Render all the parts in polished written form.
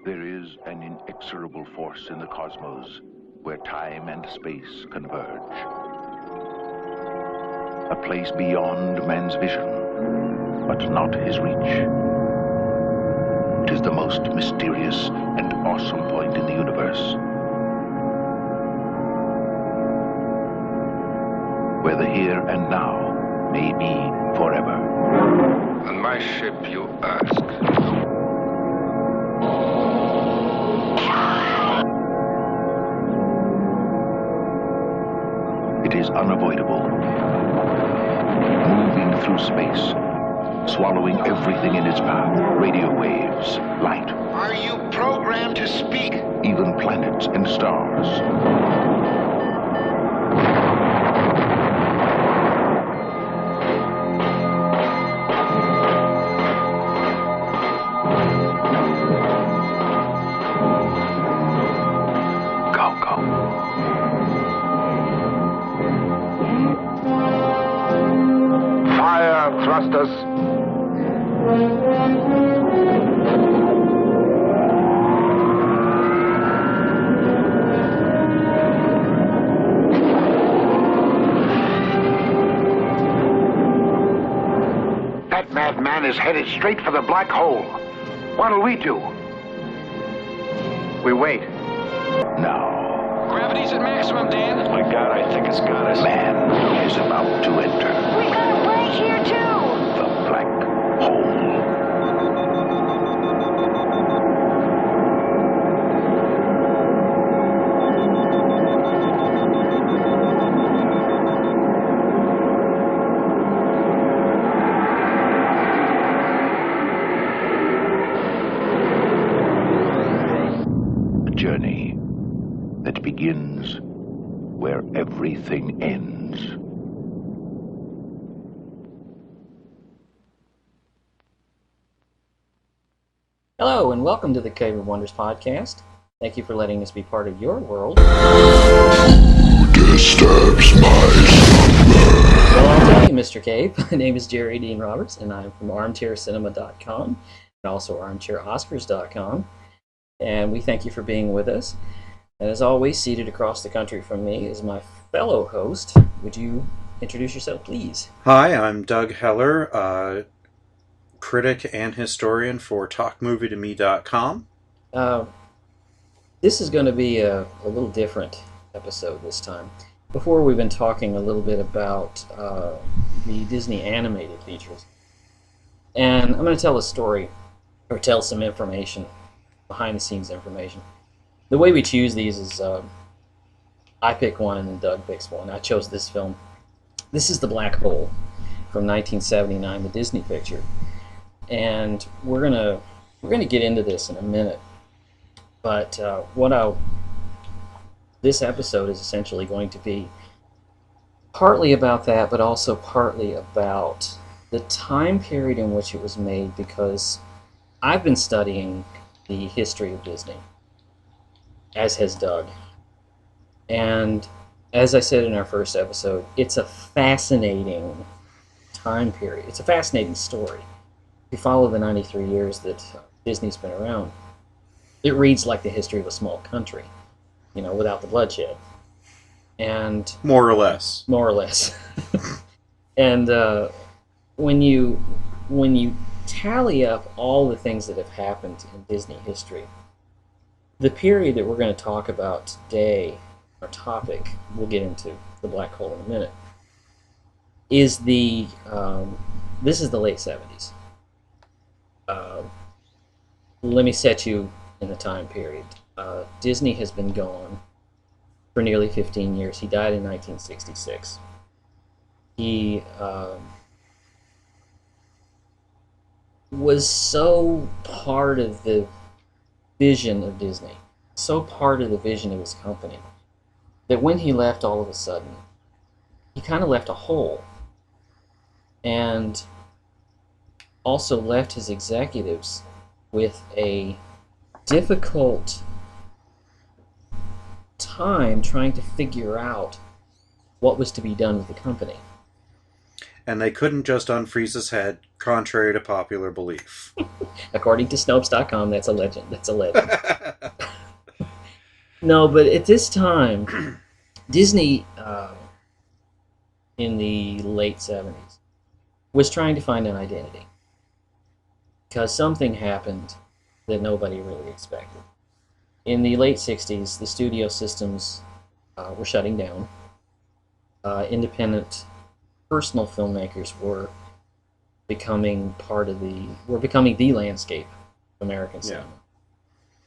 There is an inexorable force in the cosmos where time and space converge. A place beyond man's vision, but not his reach. It is the most mysterious and awesome point in the universe, where the here and now may be forever. On my ship, you ask. It is unavoidable, moving through space, swallowing everything in its path. Radio waves, light. Are you programmed to speak? Even planets and stars. Thrusters. That madman is headed straight for the black hole. What'll we do? We wait. Now. Gravity's at maximum, Dan. My God, I think it's got us. Man is about to enter. We got a break here, too! The black hole. A journey that begins where everything ends. Hello, and welcome to the Cave of Wonders podcast. Thank you for letting us be part of your world. Disturbs my Well, I'll tell you, Mr. Cave. My name is Jerry Dean Roberts, and I'm from ArmchairCinema.com and also ArmchairOscars.com. And we thank you for being with us. And as always, seated across the country from me is my fellow host. Would you introduce yourself, please? Hi, I'm Doug Heller, critic and historian for TalkMovieToMe.com. This is going to be a little different episode this time. Before, we've been talking a little bit about the Disney animated features. And I'm going to tell a story, or tell some information, behind-the-scenes information. The way we choose these is I pick one and then Doug picks one. I chose this film. This is The Black Hole from 1979, the Disney picture. And we're gonna get into this in a minute. But this episode is essentially going to be partly about that, but also partly about the time period in which it was made, because I've been studying the history of Disney, as has Doug. And as I said in our first episode, it's a fascinating time period. It's a fascinating story. If you follow the 93 years that Disney's been around, it reads like the history of a small country, without the bloodshed. And More or less. More or less. And when you tally up all the things that have happened in Disney history, the period that we're going to talk about today, our topic, we'll get into the black hole in a minute, is this is the late 70s. Let me set you in the time period. Disney has been gone for nearly 15 years. He died in 1966. He was so part of the vision of Disney, so part of the vision of his company, that when he left, all of a sudden, he kind of left a hole, and also left his executives with a difficult time trying to figure out what was to be done with the company. and they couldn't just unfreeze his head, contrary to popular belief. According to Snopes.com, that's a legend. That's a legend. No, but at this time, Disney, in the late 70s, was trying to find an identity. Because something happened that nobody really expected. In the late 60s, the studio systems were shutting down. Independent personal filmmakers were becoming the landscape of American cinema.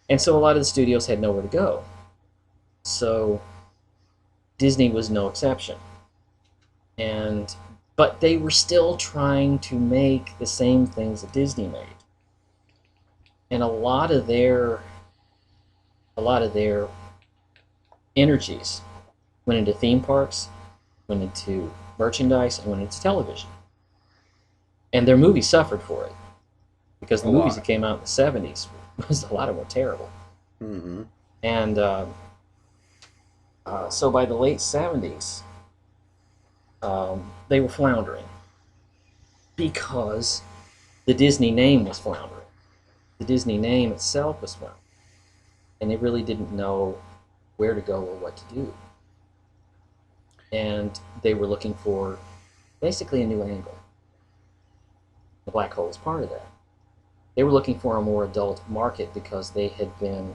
And so a lot of the studios had nowhere to go. So Disney was no exception. But they were still trying to make the same things that Disney made. And a lot of their energies went into theme parks, went into merchandise, and went into television. And their movies suffered for it. Because the movies that came out in the 70s, a lot of them were terrible. Mm-hmm. And so by the late 70s, they were floundering. Because the Disney name was floundering. The Disney name itself was floundering. And they really didn't know where to go or what to do. And they were looking for basically a new angle. The Black Hole is part of that. They were looking for a more adult market because they'd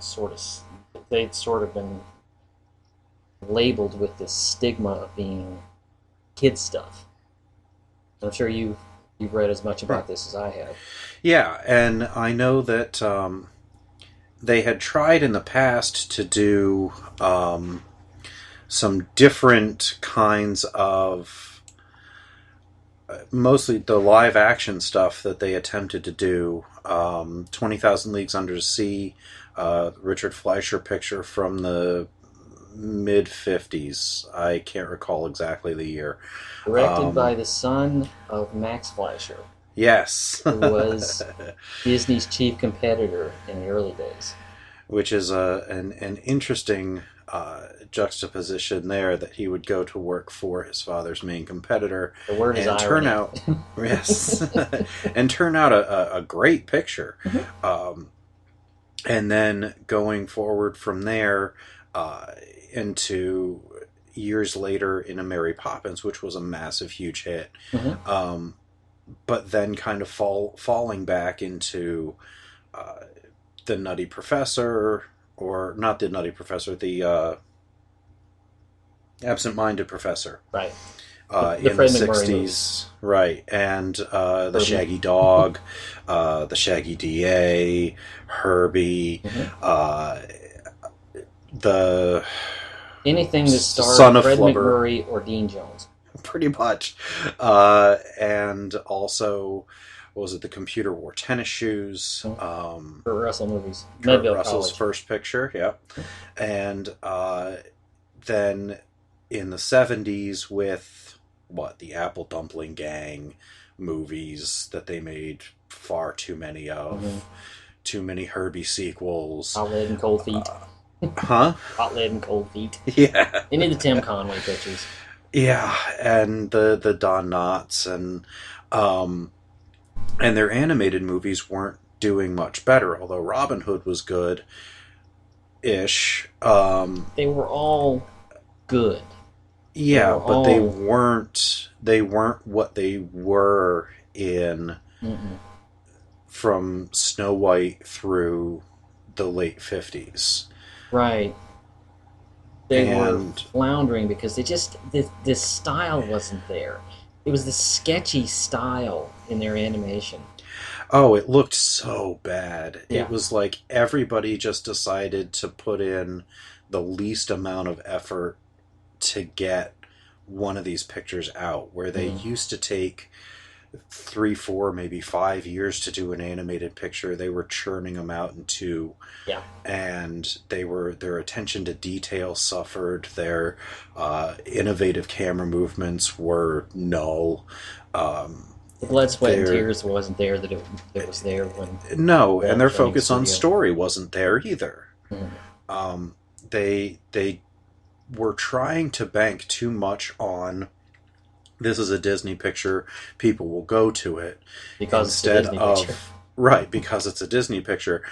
sort of been labeled with this stigma of being kid stuff. I'm sure you've read as much about this as I have. Yeah, and I know that they had tried in the past to do some different kinds of, mostly the live action stuff that they attempted to do. 20,000 Leagues Under the Sea, Richard Fleischer picture from the mid-50s. I can't recall exactly the year. Directed by the son of Max Fleischer. Yes. Who was Disney's chief competitor in the early days. Which is an interesting juxtaposition there, that he would go to work for his father's main competitor. The word is irony. Turn out, yes, and turn out a great picture. Mm-hmm. And then going forward from there into years later into Mary Poppins, which was a massive, huge hit. Mm-hmm. But then kind of falling back into the Nutty Professor, or not the Nutty Professor, the Absent-Minded Professor. Right. In the 60s. Right. And the Shaggy Dog, the Shaggy DA, Herbie, the... anything that starred Son of Fred Flubber. McMurray or Dean Jones. Pretty much. And also, what was it, the Computer Wore Tennis Shoes. Kurt Russell movies. Kurt Medville Russell's College. first picture, yeah. And then in the 70s with, the Apple Dumpling Gang movies that they made far too many of. Too many Herbie sequels. Hot Lead and Cold Feet. Huh? Hot Lead and Cold Feet. Yeah. Any of the Tim Conway pictures. Yeah, and the Don Knotts, and their animated movies weren't doing much better, although Robin Hood was good-ish. They were all good. Yeah, but they weren't what they were in from Snow White through the late 50s. Right. They were floundering because this style wasn't there. It was this sketchy style in their animation. Oh, it looked so bad. Yeah. It was like everybody just decided to put in the least amount of effort to get one of these pictures out, where they used to take 3, 4, maybe 5 years to do an animated picture. They were churning them out in 2. Yeah. And their attention to detail suffered. Their innovative camera movements were null. The blood, sweat, and tears wasn't there that it was there when... No, and their focus on story wasn't there either. They were trying to bank too much on this is a Disney picture, people will go to it Because instead it's a Disney of picture. right, because it's a Disney picture,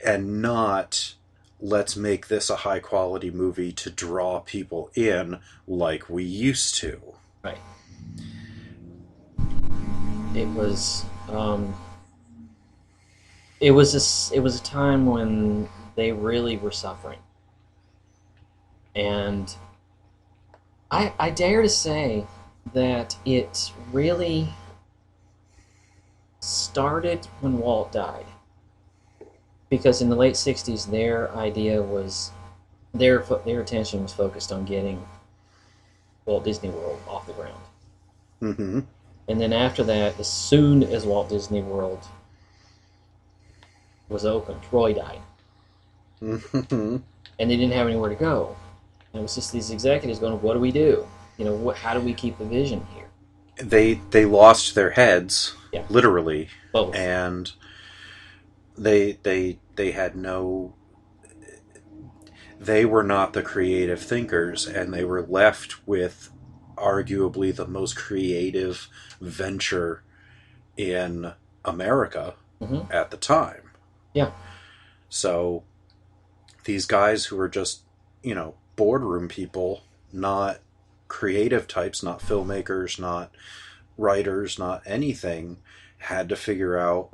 and not let's make this a high quality movie to draw people in like we used to. Right. It was it was a time when they really were suffering, and I dare to say that it really started when Walt died, because in the late '60s their idea was their attention was focused on getting Walt Disney World off the ground. Mm-hmm. And then after that, as soon as Walt Disney World was opened, Roy died. Mm-hmm. And they didn't have anywhere to go. And it was just these executives going, what do we do? You know, how do we keep the vision here? They lost their heads, Yeah. literally, Both. and they had no. They were not the creative thinkers, and they were left with arguably the most creative venture in America Mhm. at the time. Yeah. So these guys who were just, boardroom people, not creative types, not filmmakers, not writers, not anything, had to figure out,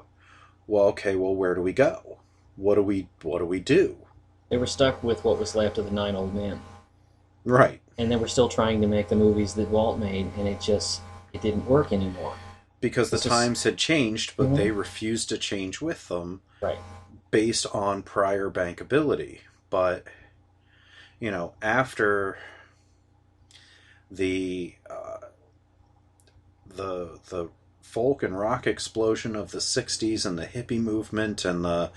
well, where do we go? What do we do? They were stuck with what was left of the 9 old men. Right. And they were still trying to make the movies that Walt made, and it didn't work anymore. Because the times had changed, but Mhm. they refused to change with them Right. based on prior bankability. But, after the folk and rock explosion of the 60s and the hippie movement and the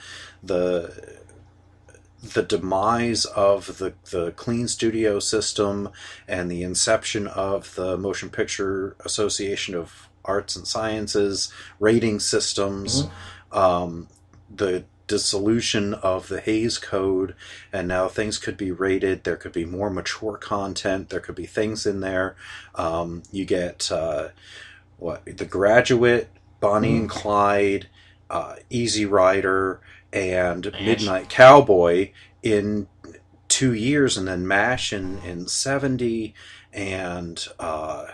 demise of the clean studio system and the inception of the Motion Picture Association of Arts and Sciences rating systems, the dissolution of the Hays Code, and now things could be rated. There could be more mature content. There could be things in there. You get The Graduate, Bonnie and Clyde, Easy Rider, and Midnight Cowboy in 2 years, and then MASH in 70, and The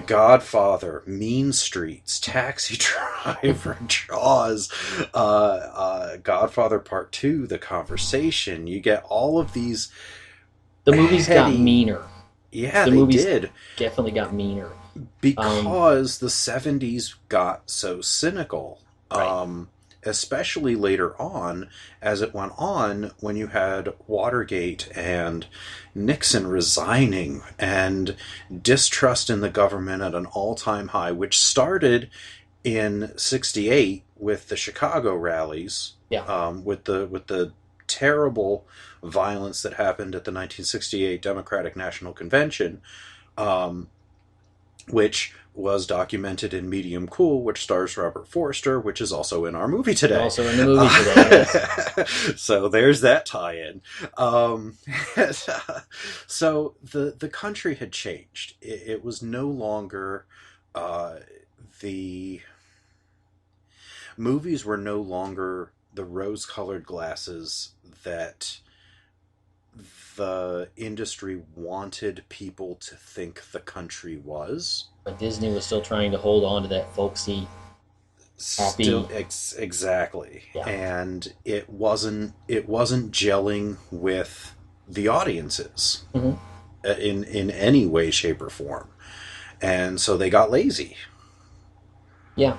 Godfather, Mean Streets, Taxi Driver, Jaws, Godfather Part 2, The Conversation. You get all of these. The movies got heady- meaner. Yeah, The they movies did. Definitely got meaner. Because the 70s got so cynical. Right. Especially later on, as it went on, when you had Watergate and Nixon resigning and distrust in the government at an all-time high, which started in '68 with the Chicago rallies, Yeah. with the terrible violence that happened at the 1968 Democratic National Convention, which was documented in Medium Cool, which stars Robert Forster, which is also in our movie today. Also in the movie today, yes. So there's that tie-in. So the country had changed. It was no longer the movies were no longer the rose-colored glasses that the industry wanted people to think the country was. But Disney was still trying to hold on to that folksy, happy. Still, exactly. Yeah. And it wasn't gelling with the audiences in any way, shape, or form. And so they got lazy. Yeah.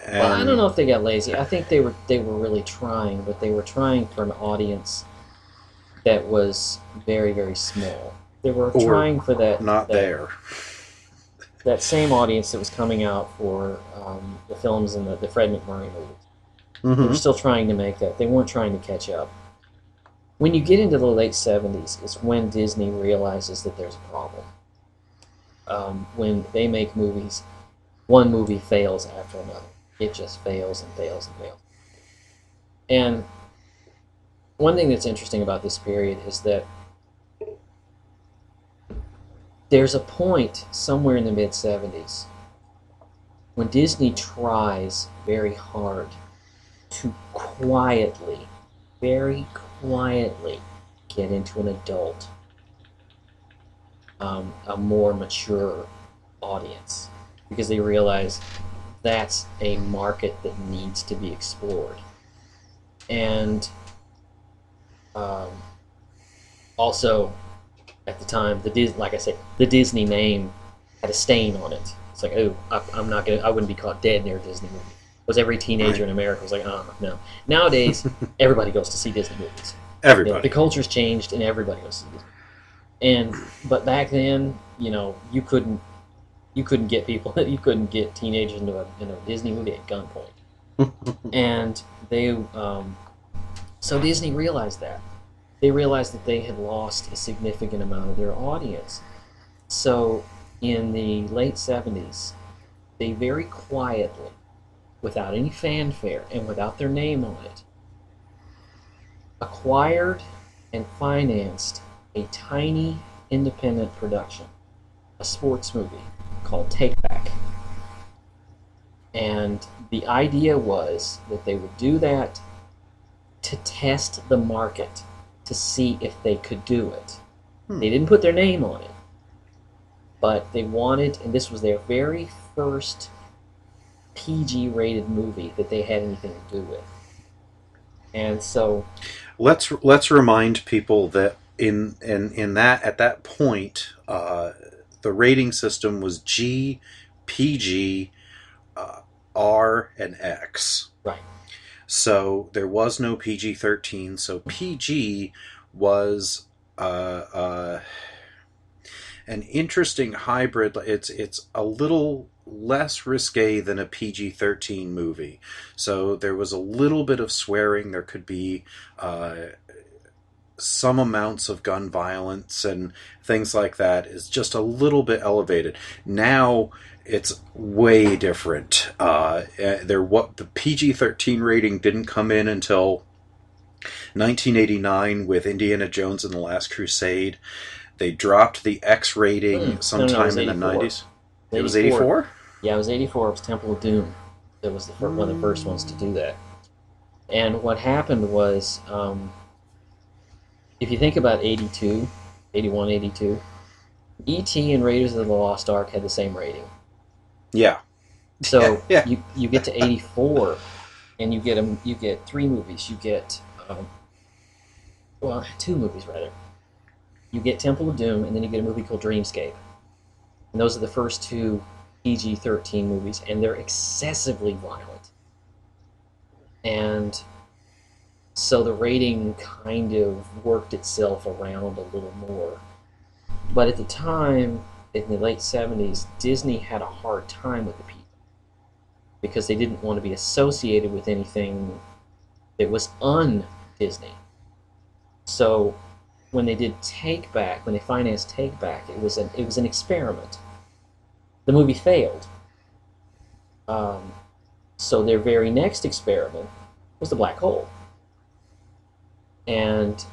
And Well, I don't know if they got lazy. I think they were really trying, but they were trying for an audience that was very, very small. They were Or trying for that that same audience that was coming out for the films in the Fred MacMurray movies. They were still trying to make that. They weren't trying to catch up. When you get into the late 70s, it's when Disney realizes that there's a problem. When they make movies, one movie fails after another. It just fails and fails and fails. And one thing that's interesting about this period is that there's a point somewhere in the mid 70s when Disney tries very hard to quietly, very quietly get into an adult, a more mature audience, because they realize that's a market that needs to be explored. And also, at the time, like I said, the Disney name had a stain on it. It's like, oh, I wouldn't be caught dead near a Disney movie. Was every teenager in America was like, oh no. Nowadays, everybody goes to see Disney movies. Everybody. The culture's changed, and everybody goes to see Disney. But back then, you couldn't get people, you couldn't get teenagers into a Disney movie at gunpoint. And so Disney realized that. They realized that they had lost a significant amount of their audience. So in the late 70s, they very quietly, without any fanfare and without their name on it, acquired and financed a tiny independent production, a sports movie called Take Back. And the idea was that they would do that to test the market, to see if they could do it. They didn't put their name on it, but they wanted, and this was their very first PG-rated movie that they had anything to do with. And so, let's remind people that in that at that point, the rating system was G, PG, R, and X. right. So there was no PG-13. So PG was an interesting hybrid. It's a little less risque than a PG-13 movie. So there was a little bit of swearing. There could be some amounts of gun violence and things like that. Is just a little bit elevated. Now it's way different. The PG-13 rating didn't come in until 1989 with Indiana Jones and the Last Crusade. They dropped the X rating sometime in the 90s. It was 84? Yeah, it was 84. It was Temple of Doom. It was one of the first ones to do that. And what happened was, if you think about 82, 81, 82, E.T. and Raiders of the Lost Ark had the same rating. Yeah. So Yeah. you get to 84, and you get three movies. You get two movies rather. You get Temple of Doom, and then you get a movie called Dreamscape. And those are the first two PG-13 movies, and they're excessively violent. And so the rating kind of worked itself around a little more. But at the time, in the late 70s, Disney had a hard time with the people because they didn't want to be associated with anything that was un-Disney. So when they did Take Back, when they financed Take Back, it was an experiment. The movie failed. So their very next experiment was The Black Hole. And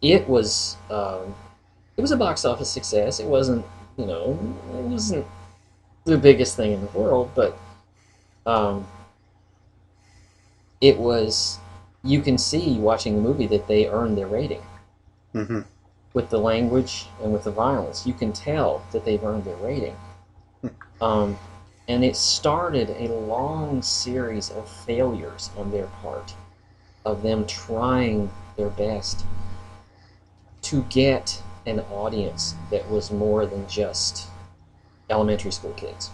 it was a box office success. It wasn't, it wasn't the biggest thing in the world, but it was, you can see watching the movie that they earned their rating. Mm-hmm. With the language and with the violence. You can tell that they've earned their rating. And it started a long series of failures on their part, of them trying their best to get an audience that was more than just elementary school kids.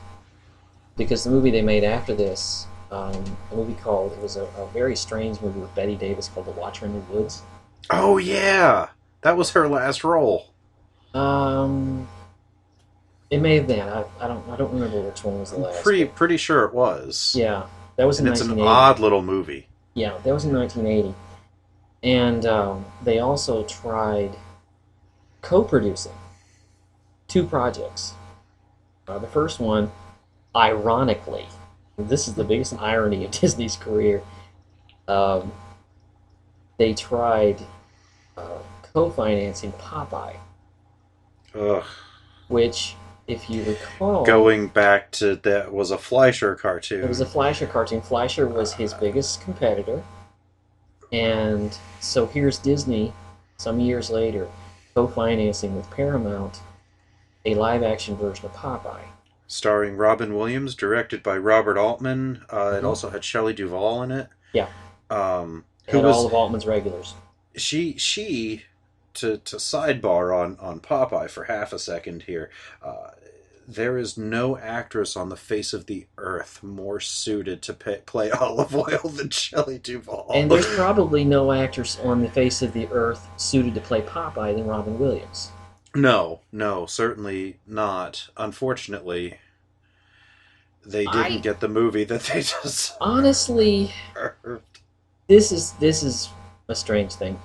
Because the movie they made after this, it was a very strange movie with Bette Davis called The Watcher in the Woods. Oh yeah, that was her last role. It may have been. I don't remember which one was the last. Pretty sure it was. Yeah, that was in 1980. It's an odd little movie. Yeah, that was in 1980. And they also tried co-producing two projects. The first one, ironically, this is the biggest irony of Disney's career, they tried co-financing Popeye. Ugh. which, if you recall, Going back to that was a Fleischer cartoon. it was a Fleischer cartoon. Fleischer was his biggest competitor. And so here's Disney, some years later, co-financing with Paramount a live-action version of Popeye. Starring Robin Williams, directed by Robert Altman. It also had Shelley Duvall in it. Yeah. Who Had was all of Altman's regulars. she to sidebar on Popeye for half a second here. There is no actress on the face of the earth more suited to play Olive Oil than Shelley Duvall. And there's probably no actress on the face of the earth suited to play Popeye than Robin Williams. No, certainly not. Unfortunately, they didn't get the movie that they just honestly. This is a strange thing.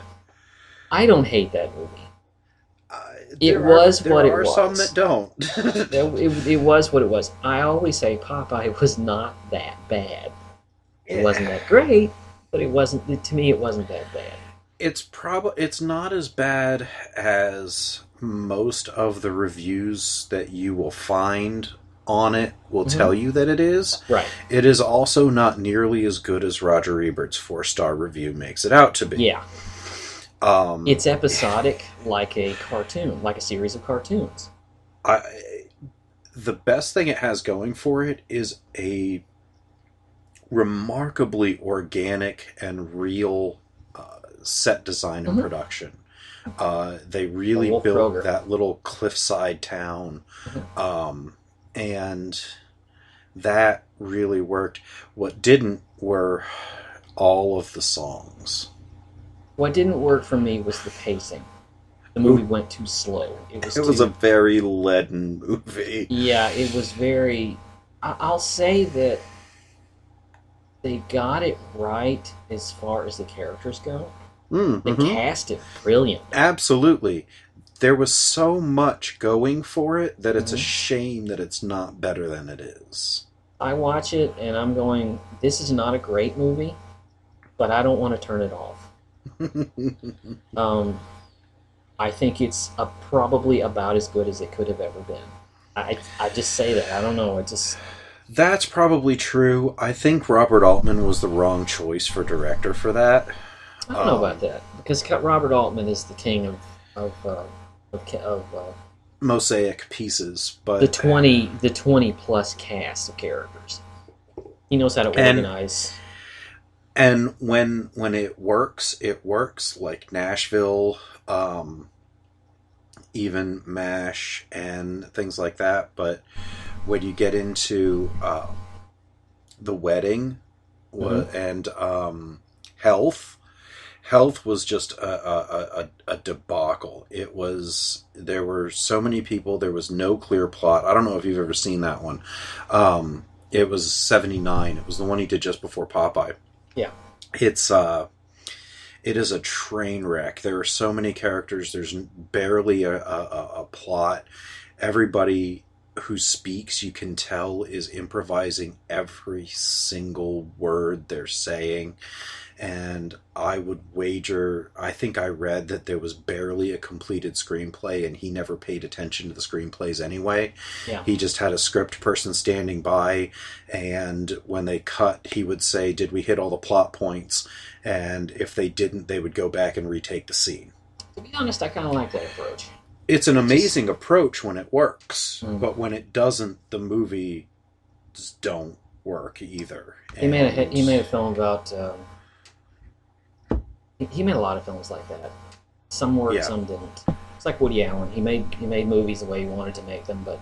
I don't hate that movie. It was what it was. There are some that don't. It was what it was. I always say Popeye was not that bad. It wasn't that great, but it wasn't. To me, it wasn't that bad. It's not as bad as most of the reviews that you will find on it will tell you that it is. Right. It is also not nearly as good as Roger Ebert's 4-star review makes it out to be. Yeah. It's episodic, like a cartoon, like a series of cartoons. The best thing it has going for it is a remarkably organic and real set design and production. They really built Kroger. that little cliffside town, and that really worked. What didn't were all of the songs. What didn't work for me was the pacing. The movie went too slow. It was a very leaden movie. Yeah, it was very... I'll say that they got it right as far as the characters go. They cast it brilliantly. Absolutely. There was so much going for it that it's a shame that it's not better than it is. I watch it and I'm going, this is not a great movie, but I don't want to turn it off. I think it's probably about as good as it could have ever been. I just say that. I don't know. That's probably true. I think Robert Altman was the wrong choice for director for that. I don't know about that, because Robert Altman is the king of mosaic pieces, but the 20 plus cast of characters. He knows how to organize. And when it works like Nashville, even MASH and things like that. But when you get into The Wedding and Health was just a debacle. There were so many people, there was no clear plot. I don't know if you've ever seen that one. It was 79. It was the one he did just before Popeye. Yeah. It is a train wreck. There are so many characters. There's barely a plot. Everybody who speaks, you can tell, is improvising every single word they're saying. And I would wager, I think I read that there was barely a completed screenplay, and he never paid attention to the screenplays anyway. Yeah. He just had a script person standing by, and when they cut, he would say, did we hit all the plot points? And if they didn't, they would go back and retake the scene. To be honest, I kind of like that approach. It's an amazing approach when it works, but when it doesn't, the movies don't work either. He made a film about... He made a lot of films like that. Some worked, some didn't. It's like Woody Allen. He made movies the way he wanted to make them, but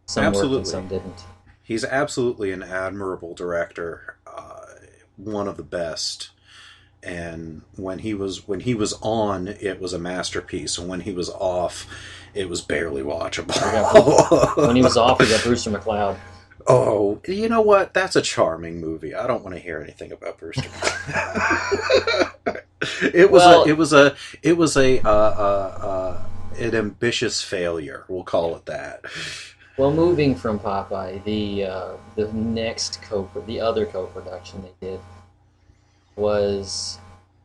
some worked and some didn't. He's absolutely an admirable director, one of the best. And when he was on, it was a masterpiece, and when he was off, it was barely watchable. When he was off, we got Brewster McCloud. Oh, you know what? That's a charming movie. I don't want to hear anything about Brewster McCloud. It was an ambitious failure. We'll call it that. Well, moving from Popeye, the other co-production they did was,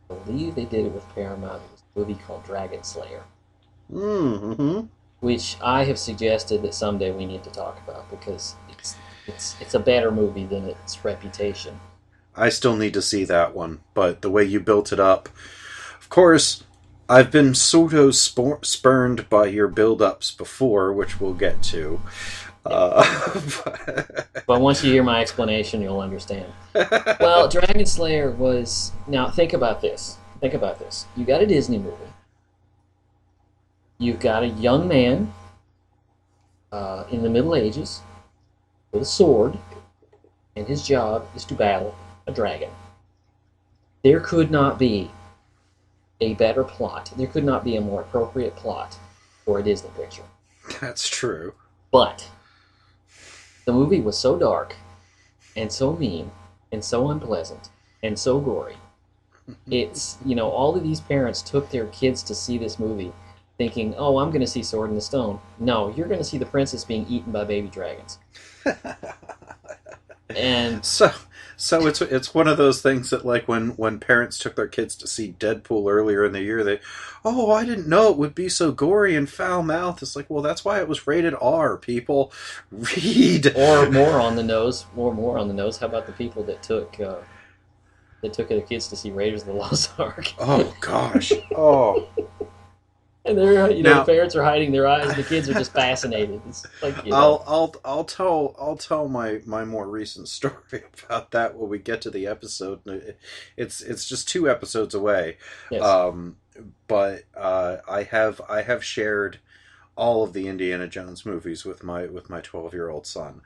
I believe they did it with Paramount. It was a movie called Dragon Slayer, which I have suggested that someday we need to talk about because it's a better movie than its reputation. I still need to see that one, but the way you built it up, of course, I've been sort of spurned by your build-ups before, which we'll get to. But once you hear my explanation, you'll understand. Well, Dragon Slayer was... Now, think about this. Think about this. You got a Disney movie. You've got a young man in the Middle Ages with a sword, and his job is to battle a dragon. There could not be a better plot. There could not be a more appropriate plot for a Disney picture. That's true. But the movie was so dark and so mean and so unpleasant and so gory. It's, all of these parents took their kids to see this movie thinking, oh, I'm going to see Sword in the Stone. No, you're going to see the princess being eaten by baby dragons. And so it's one of those things that, like, when parents took their kids to see Deadpool earlier in the year, I didn't know it would be so gory and foul-mouthed. It's like, well, that's why it was rated R, people. Read. Or more on the nose. More on the nose. How about the people that took their kids to see Raiders of the Lost Ark? Oh, gosh. Oh. And they're, the parents are hiding their eyes, and the kids are just fascinated. It's like, I'll tell my more recent story about that when we get to the episode. It's just 2 episodes away. Yes. But I have shared all of the Indiana Jones movies with my 12-year-old son.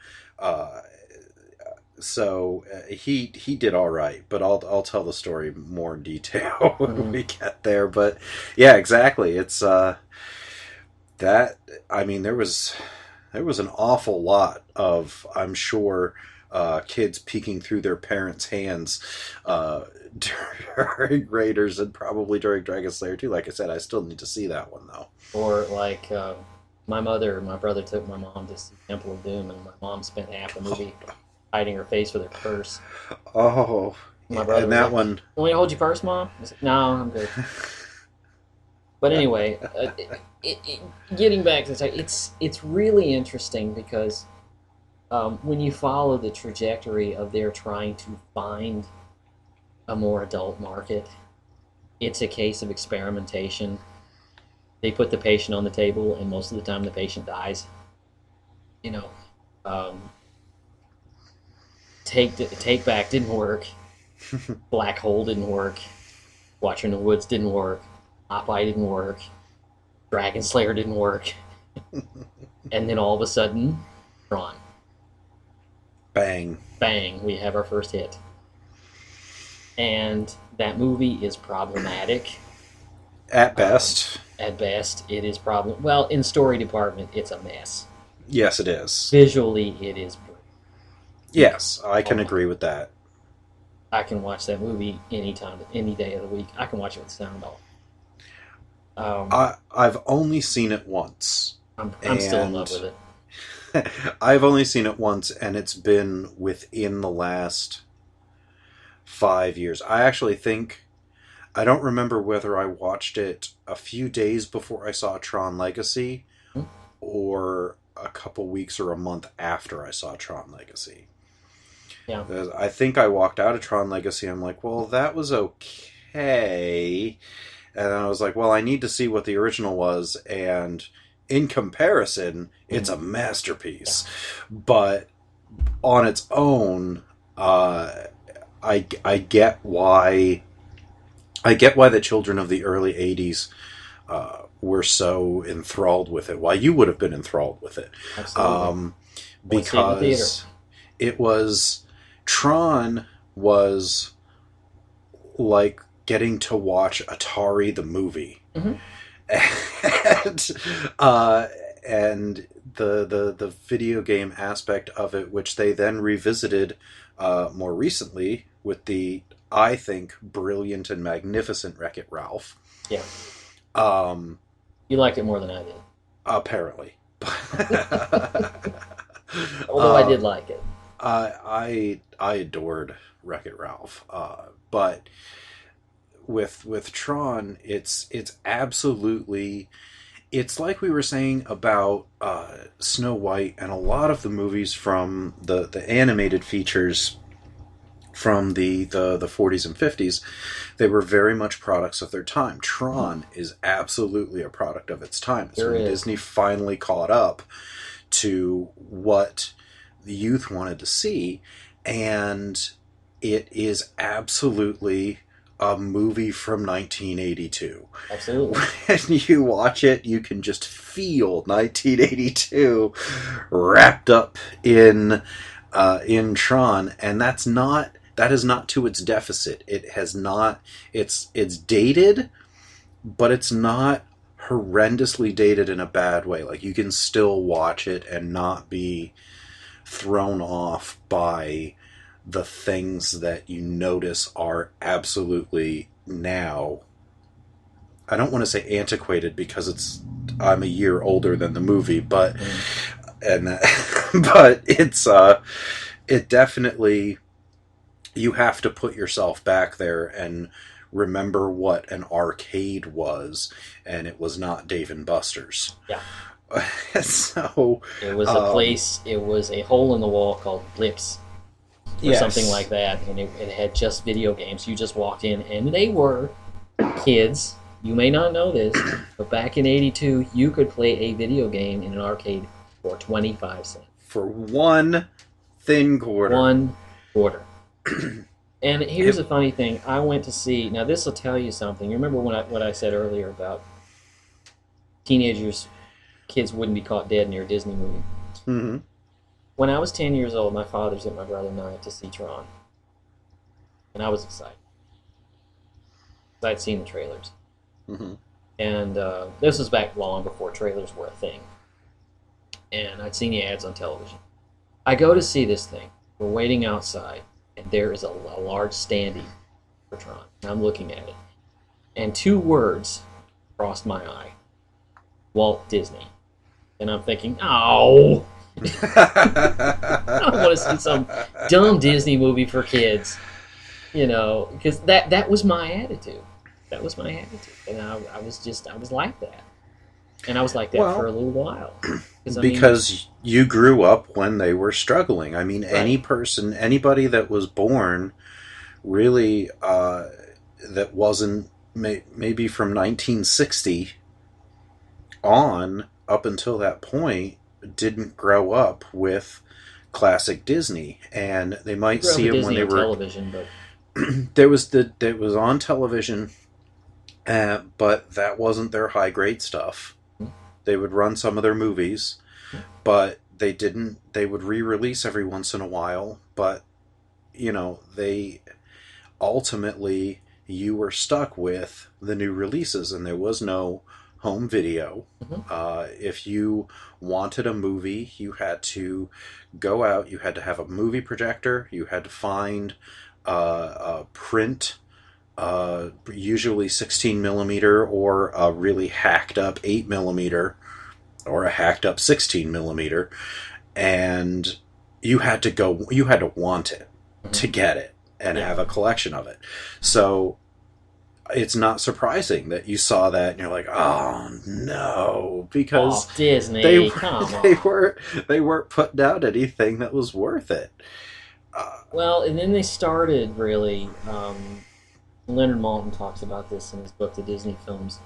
So he did all right, but I'll tell the story more in detail when we get there. But yeah, exactly. It's that. I mean, there was an awful lot of, I'm sure, kids peeking through their parents' hands during Raiders and probably during Dragon Slayer too. Like I said, I still need to see that one though. Or like my brother took my mom to see Temple of Doom, and my mom spent half the movie hiding her face with her purse. Oh, my brother and that like, one. "You want me to hold your purse, Mom?" I said, "No, I'm good." But anyway, getting back to the it's really interesting because when you follow the trajectory of their trying to find a more adult market, it's a case of experimentation. They put the patient on the table, and most of the time the patient dies. Take Back didn't work. Black Hole didn't work. Watcher in the Woods didn't work. Popeye didn't work. Dragon Slayer didn't work. And then all of a sudden, Tron. Bang. Bang, we have our first hit. And that movie is problematic. At best. At best, it is problem. Well, in story department, it's a mess. Yes, it is. Visually, it is brilliant. Yes, I can agree with that. I can watch that movie anytime, any day of the week. I can watch it with sound off. I've only seen it once. I'm still in love with it. I've only seen it once, and it's been within the last 5 years. I actually think, I don't remember whether I watched it a few days before I saw Tron Legacy, or a couple weeks or a month after I saw Tron Legacy. Yeah. I think I walked out of Tron Legacy, I'm like, well, that was okay. And I was like, well, I need to see what the original was, and in comparison, it's a masterpiece. Yeah. But on its own, I get why the children of the early 80s were so enthralled with it. Why you would have been enthralled with it. Absolutely. Because it was... Tron was like getting to watch Atari the movie. Mm-hmm. And the video game aspect of it, which they then revisited more recently with the, I think, brilliant and magnificent Wreck-It Ralph. Yeah. You liked it more than I did. Apparently. Although I did like it. I adored Wreck-It Ralph, but with Tron, it's absolutely it's like we were saying about Snow White and a lot of the movies from the animated features from the 40s and 50s. They were very much products of their time. Tron is absolutely a product of its time. It's when Disney finally caught up to what the youth wanted to see, and it is absolutely a movie from 1982. Absolutely. When you watch it, you can just feel 1982 wrapped up in Tron, and that is not to its deficit. It has not. It's dated, but it's not horrendously dated in a bad way. Like, you can still watch it and not be thrown off by the things that you notice are absolutely now. I don't want to say antiquated because I'm a year older than the movie, but but it definitely, you have to put yourself back there and remember what an arcade was, and it was not Dave and Buster's. Yeah. So it was a place. It was a hole in the wall called Blips, or something like that, and it had just video games. You just walked in, and they were kids. You may not know this, but back in '82, you could play a video game in an arcade for 25 cents. For one thin quarter. 1 quarter. And here's the funny thing. I went to see... Now, this will tell you something. You remember what I said earlier about kids wouldn't be caught dead near a Disney movie? Mm-hmm. When I was 10 years old, my father took my brother and I to see Tron. And I was excited. I'd seen the trailers. Mm-hmm. And this was back long before trailers were a thing. And I'd seen the ads on television. I go to see this thing. We're waiting outside, and there is a large standee for Tron. And I'm looking at it. And 2 words crossed my eye. Walt Disney. And I'm thinking, oh! I don't want to see some dumb Disney movie for kids. You know, because that was my attitude. That was my attitude. And I was like that. And I was like that for a little while. Because you grew up when they were struggling. I mean, right. Anybody that was born really, that wasn't maybe from 1960 on up until that point, didn't grow up with classic Disney. And they might see them when they were... television, but... There was on television, but that wasn't their high grade stuff. They would run some of their movies, but they would re-release every once in a while, but you know, ultimately you were stuck with the new releases, and there was no home video. Mm-hmm. If you wanted a movie, you had to go out, you had to have a movie projector, you had to find a print, usually 16 millimeter, or a really hacked up 8 millimeter, or a hacked up 16 millimeter, and you had to want it to get it and have a collection of it. So it's not surprising that you saw that and you're like, oh no, because Disney, they weren't putting out anything that was worth it. Well, and then they started really. Leonard Maltin talks about this in his book, The Disney Films.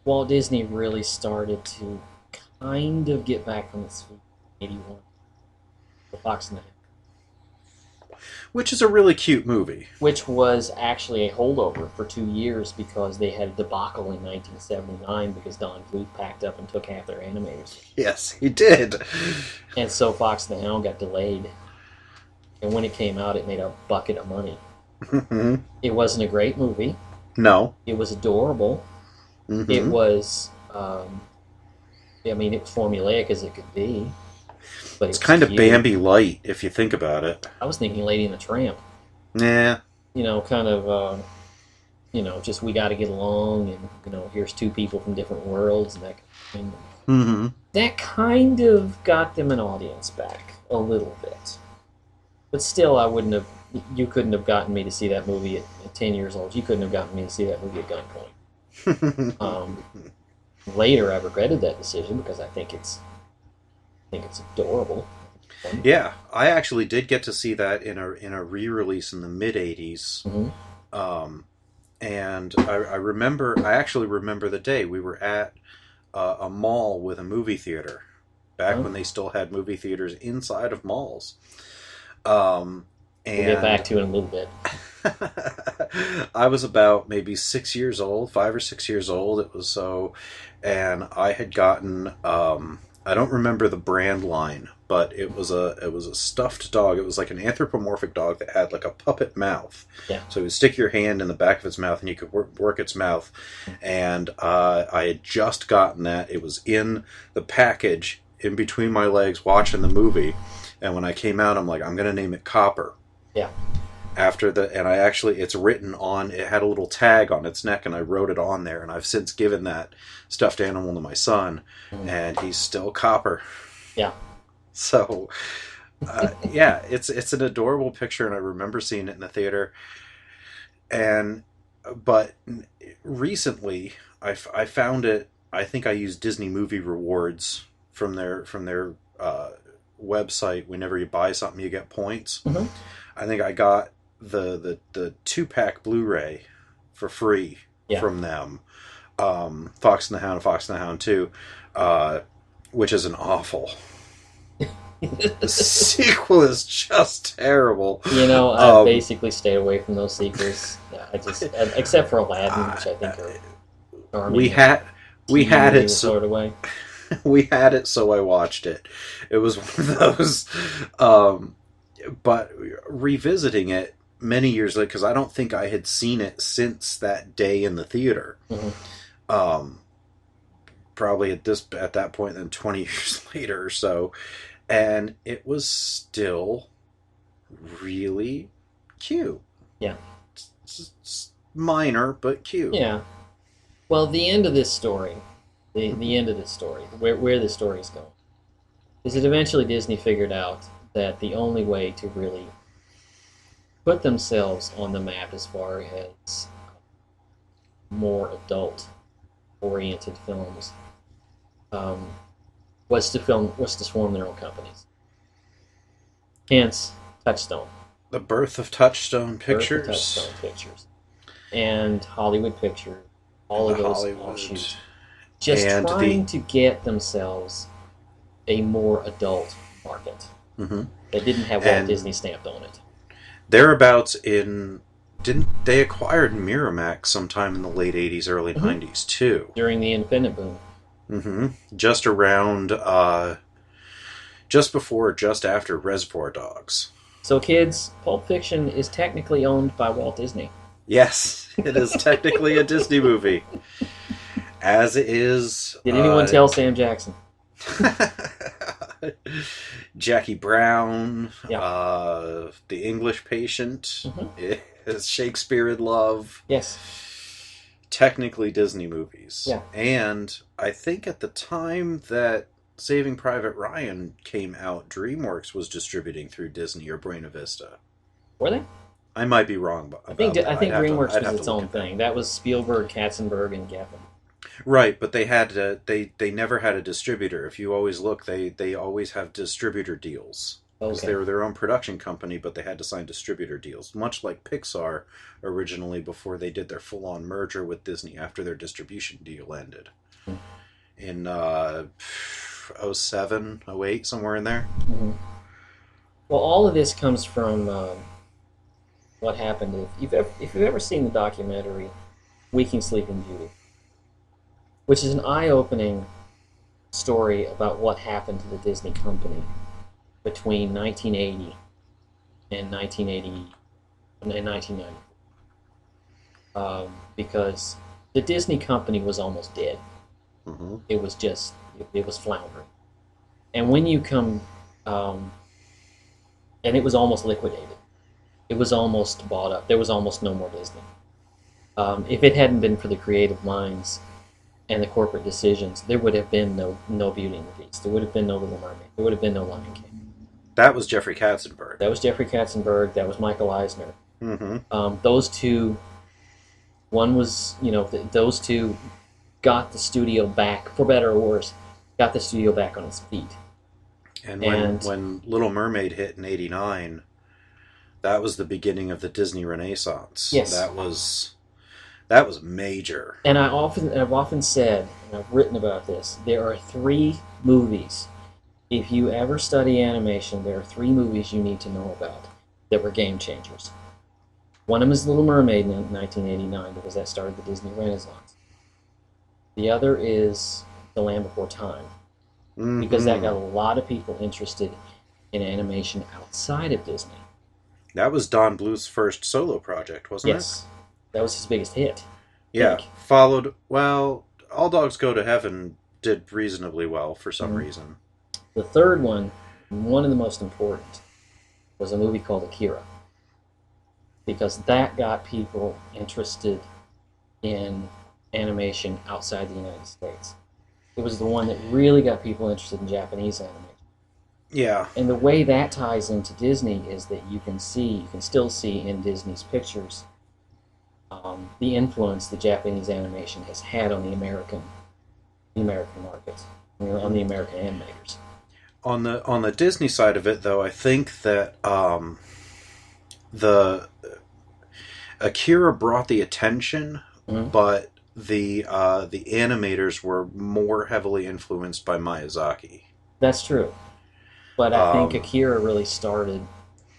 Walt Disney really started to kind of get back on its feet in '81. The Fox and the Hound. Which is a really cute movie. Which was actually a holdover for 2 years because they had a debacle in 1979 because Don Bluth packed up and took half their animators. Yes, he did. And so Fox and the Hound got delayed. And when it came out, it made a bucket of money. Mm-hmm. It wasn't a great movie. No. It was adorable. Mm-hmm. It was, it was formulaic as it could be. But it's kind of Bambi light, if you think about it. I was thinking Lady and the Tramp. Yeah. You know, kind of, just we got to get along, and, here's 2 people from different worlds, and that kind of thing. Mm-hmm. That kind of got them an audience back, a little bit. But still, you couldn't have gotten me to see that movie at 10 years old. You couldn't have gotten me to see that movie at gunpoint. Later, I regretted that decision because I think it's adorable. Yeah, I actually did get to see that in a re-release in the mid '80s. Mm-hmm. And I actually remember the day we were at a mall with a movie theater back when they still had movie theaters inside of malls. And We'll get back to it in a little bit. I was about maybe 6 years old, 5 or 6 years old. It was so, and I had gotten I don't remember the brand line, but it was a stuffed dog. It was like an anthropomorphic dog that had like a puppet mouth. Yeah. So you would stick your hand in the back of its mouth and you could work its mouth. And I had just gotten that. It was in the package in between my legs watching the movie. And when I came out, I'm like, I'm going to name it Copper. Yeah. And I actually, it's written on, it had a little tag on its neck and I wrote it on there. And I've since given that stuffed animal to my son and he's still Copper. Yeah. So, yeah, it's an adorable picture and I remember seeing it in the theater. But recently I found it, I think I used Disney Movie Rewards from their website. Whenever you buy something, you get points. Mm-hmm. I think I got the 2-pack Blu-ray for free from them. Fox and the Hound and Fox and the Hound 2, which is an awful. The sequel is just terrible. You know, I basically stayed away from those sequels. I just, except for Aladdin, which I think are charming. We had it so away. We had it, so I watched it. It was one of those. But revisiting it many years later, because I don't think I had seen it since that day in the theater. Mm-hmm. Probably at that point, then 20 years later or so, and it was still really cute. Yeah, it's minor but cute. Yeah. Well, the end of this story, the end of this story, where the story is going, is that eventually Disney figured out that the only way to really put themselves on the map as far as more adult-oriented films was to form their own companies. Hence, Touchstone. The birth of Touchstone Pictures. And Hollywood Pictures. All of those offshoots. Just trying to get themselves a more adult market. Mm-hmm. That didn't have Walt Disney stamped on it. Thereabouts didn't they acquired Miramax sometime in the late 80s, early 90s too? During the independent boom. Mm-hmm. Just around, just before or just after Reservoir Dogs. So kids, Pulp Fiction is technically owned by Walt Disney. Yes, it is technically a Disney movie. As it is... Did anyone tell Sam Jackson? Jackie Brown, The English Patient, is Shakespeare in Love. Yes. Technically Disney movies. Yeah. And I think at the time that Saving Private Ryan came out, DreamWorks was distributing through Disney or Buena Vista. Were they? I might be wrong, but I think DreamWorks was its own thing. That was Spielberg, Katzenberg, and Geffen. Right, but they had they never had a distributor. If you always look, they always have distributor deals. Because they were their own production company, but they had to sign distributor deals. Much like Pixar originally before they did their full-on merger with Disney after their distribution deal ended. In 07, 08, somewhere in there. Mm-hmm. Well, all of this comes from what happened. If you've ever seen the documentary Waking Sleeping Beauty, which is an eye-opening story about what happened to the Disney company between 1980 and 1990. Because the Disney company was almost dead. Mm-hmm. It was floundering. And when you come, and it was almost liquidated. It was almost bought up. There was almost no more Disney. If it hadn't been for the creative minds and the corporate decisions, there would have been no Beauty and the Beast. There would have been no Little Mermaid. There would have been no Lion King. That was Jeffrey Katzenberg. That was Michael Eisner. Mm-hmm. Those two, one was, those two got the studio back, for better or worse, got the studio back on its feet. And when Little Mermaid hit in '89, that was the beginning of the Disney Renaissance. Yes. That was major. And I've often said, and I've written about this, there are 3 movies. If you ever study animation, there are 3 movies you need to know about that were game changers. One of them is Little Mermaid in 1989, because that started the Disney Renaissance. The other is The Land Before Time, because that got a lot of people interested in animation outside of Disney. That was Don Bluth's first solo project, wasn't it? Yes. That was his biggest hit. Yeah. Followed, well, All Dogs Go to Heaven did reasonably well for some reason. The third one of the most important, was a movie called Akira. Because that got people interested in animation outside the United States. It was the one that really got people interested in Japanese animation. Yeah. And the way that ties into Disney is that you can still see in Disney's pictures the influence that Japanese animation has had on the American market, on the American animators. On the Disney side of it, though, I think that the Akira brought the attention, but the animators were more heavily influenced by Miyazaki. That's true. But I think Akira really started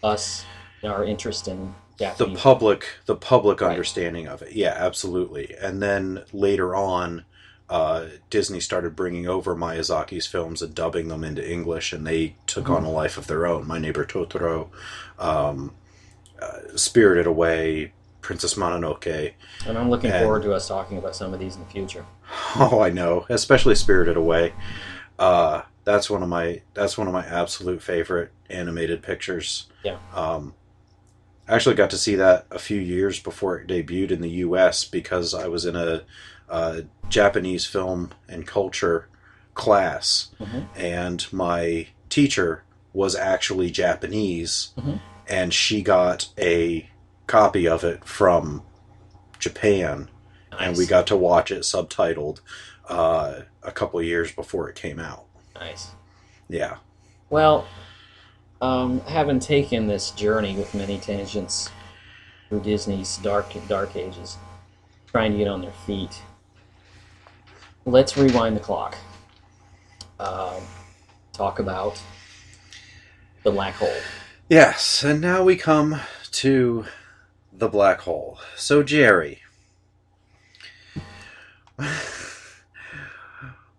our interest in Japanese. The public understanding of it. Yeah, absolutely. And then later on, Disney started bringing over Miyazaki's films and dubbing them into English, and they took on a life of their own. My Neighbor Totoro, Spirited Away, Princess Mononoke. And I'm looking forward to us talking about some of these in the future. Oh, I know, especially Spirited Away. That's one of my absolute favorite animated pictures. Yeah. I actually got to see that a few years before it debuted in the U.S. because I was in a Japanese film and culture class, and my teacher was actually Japanese, and she got a copy of it from Japan, and we got to watch it subtitled a couple of years before it came out. Nice. Yeah. Well, having taken this journey with many tangents through Disney's dark ages, trying to get on their feet, let's rewind the clock. Talk about the black hole. Yes, and now we come to the black hole. So, Jerry,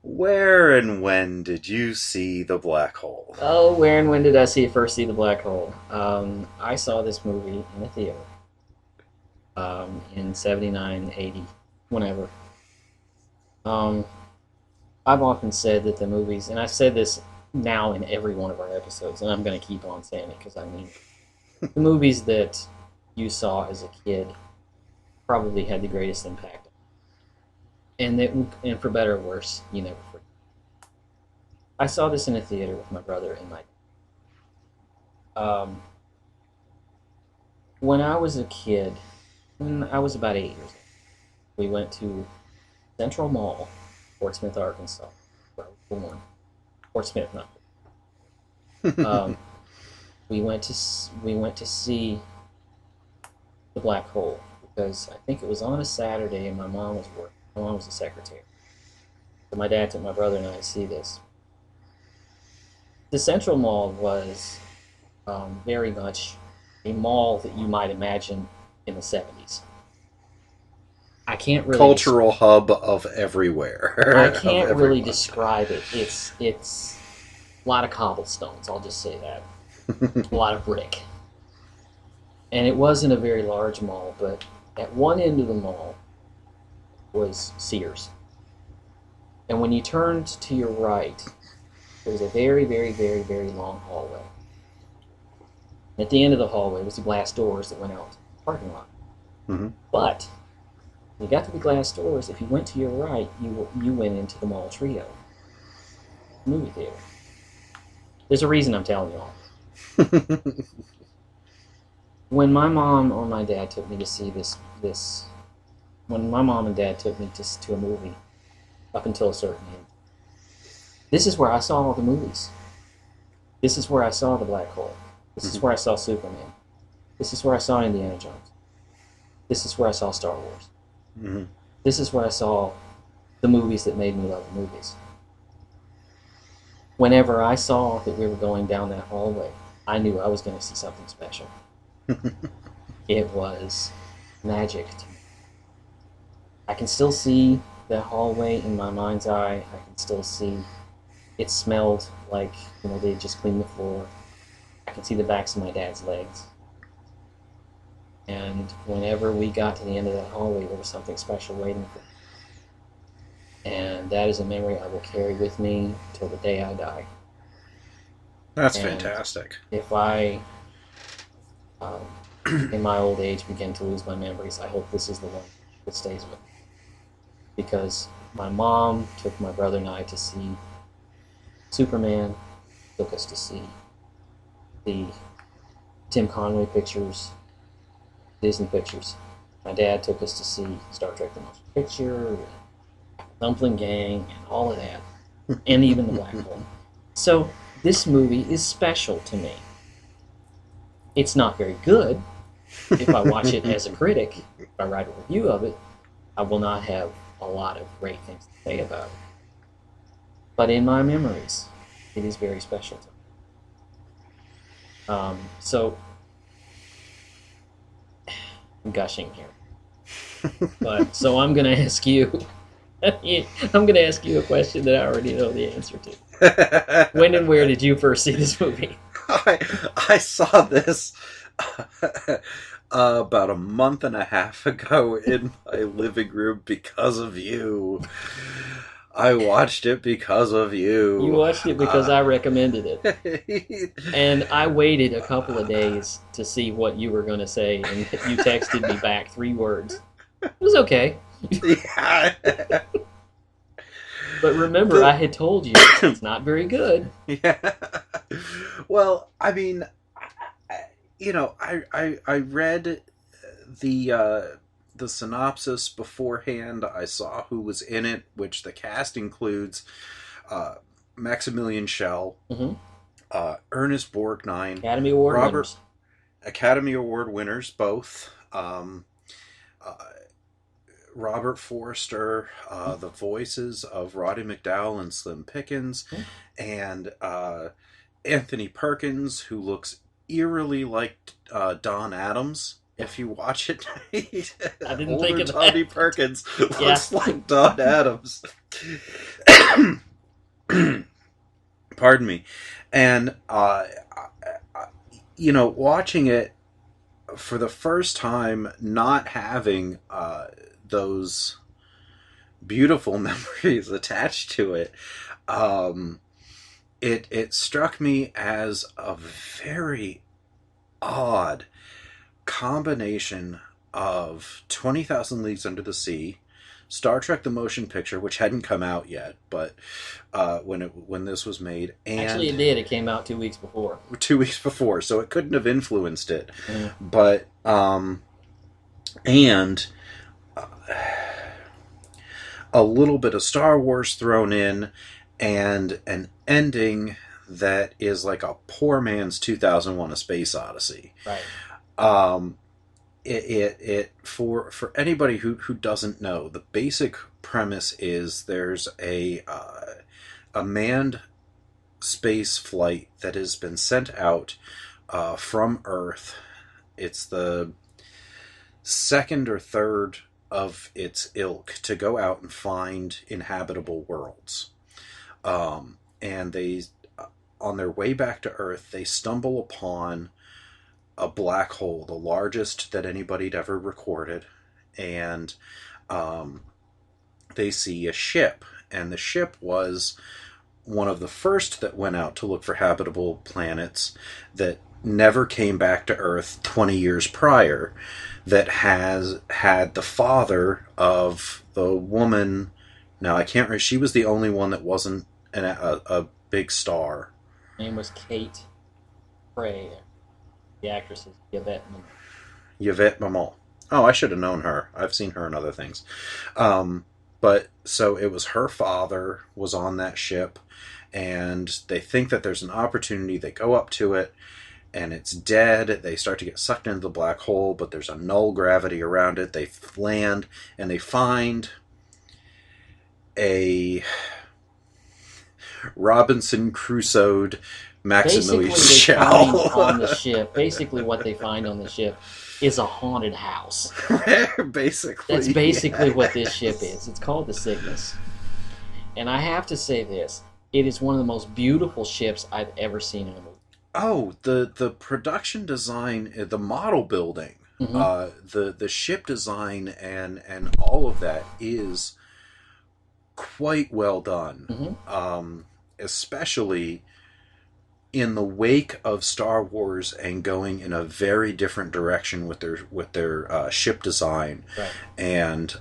where and when did you see the black hole? Oh, where and when did I first see the black hole? I saw this movie in a theater in 79, 80, whenever. I've often said that the movies, and I've said this now in every one of our episodes, and I'm going to keep on saying it because I mean it. The movies that you saw as a kid probably had the greatest impact. And for better or worse, you never forget. I saw this in a theater with my brother and my when I was a kid, when I was about 8 years old, we went to Central Mall, Fort Smith, Arkansas, where I was born. Fort Smith, not. We went to see the black hole because I think it was on a Saturday and my mom was working. My mom was a secretary. So my dad took my brother and I to see this. The Central Mall was very much a mall that you might imagine in the 70s. I can't really cultural hub of everywhere. I can't really describe it. It's a lot of cobblestones, I'll just say that. A lot of brick. And it wasn't a very large mall, but at one end of the mall was Sears. And when you turned to your right, there was a very, very, very, very long hallway. At the end of the hallway was the glass doors that went out to the parking lot. Mm-hmm. But when you got to the glass doors, if you went to your right, you went into the mall trio movie theater. There's a reason I'm telling you all. When my mom or my dad took me to see when my mom and dad took me to a movie, up until a certain end. This is where I saw all the movies. This is where I saw the black hole. This is where I saw Superman. This is where I saw Indiana Jones. This is where I saw Star Wars. Mm-hmm. This is where I saw the movies that made me love the movies. Whenever I saw that we were going down that hallway, I knew I was going to see something special. It was magic to me. I can still see that hallway in my mind's eye. I can still see it smelled like, they had just cleaned the floor. I can see the backs of my dad's legs. And whenever we got to the end of that hallway, there was something special waiting for me. And that is a memory I will carry with me till the day I die. That's And fantastic. if I, in my old age, begin to lose my memories, I hope this is the one that stays with me. Because my mom took my brother and I to see Superman, took us to see the Tim Conway pictures, Disney pictures. My dad took us to see Star Trek The Motion Picture, Dumpling Gang, and all of that, and even the Black Hole. So this movie is special to me. It's not very good. If I watch it as a critic, if I write a review of it, I will not have a lot of great things to say about it. But in my memories, it is very special to me. So, I'm gushing here. So I'm going to ask you... I'm going to ask you a question that I already know the answer to. When and where did you first see this movie? I saw this about a month and a half ago in my living room because of you. I watched it because of you. You watched it because I recommended it. And I waited a couple of days to see what you were going to say, and you texted me back 3 words. It was okay. Yeah. But remember, I had told you it's not very good. Yeah. Well, I mean, I read the synopsis beforehand. I saw who was in it, which the cast includes Maximilian Schell, Ernest Borgnine, Academy Award winners both. Robert Forster, the voices of Roddy McDowall and Slim Pickens, and Anthony Perkins, who looks eerily like Don Adams. If you watch it, I didn't think of that. Tony Perkins looks like Don Adams. Pardon me. And, watching it for the first time, not having those beautiful memories attached to it, it struck me as a very odd combination of 20,000 Leagues Under the Sea, Star Trek The Motion Picture, which hadn't come out yet, but when this was made, and actually it did. It came out 2 weeks before. 2 weeks before, so it couldn't have influenced it. But and a little bit of Star Wars thrown in, and an ending that is like a poor man's 2001: A Space Odyssey. Right. It for anybody who doesn't know, the basic premise is there's a manned space flight that has been sent out from Earth. It's the second or third of its ilk to go out and find inhabitable worlds. And they, on their way back to Earth, they stumble upon a black hole, the largest that anybody'd ever recorded, and they see a ship, and the ship was one of the first that went out to look for habitable planets that never came back to Earth 20 years prior, that has had the father of the woman. Now, I can't remember, she was the only one that wasn't a big star. Her name was Kate Frey. The actress is Yvette Mimol. Yvette Mimol. Oh, I should have known her. I've seen her in other things. But But so it was her father was on that ship, and they think that there's an opportunity. They go up to it, and it's dead. They start to get sucked into the black hole, but there's a null gravity around it. They land, and they find a Robinson Crusoe'd Maximilian Schell. On the ship, basically what they find on the ship is a haunted house. Basically. That's basically what this ship is. It's called the Cygnus. And I have to say this, it is one of the most beautiful ships I've ever seen in a movie. Oh, the production design, the model building, the ship design and all of that is quite well done. Especially in the wake of Star Wars and going in a very different direction with their ship design, right. And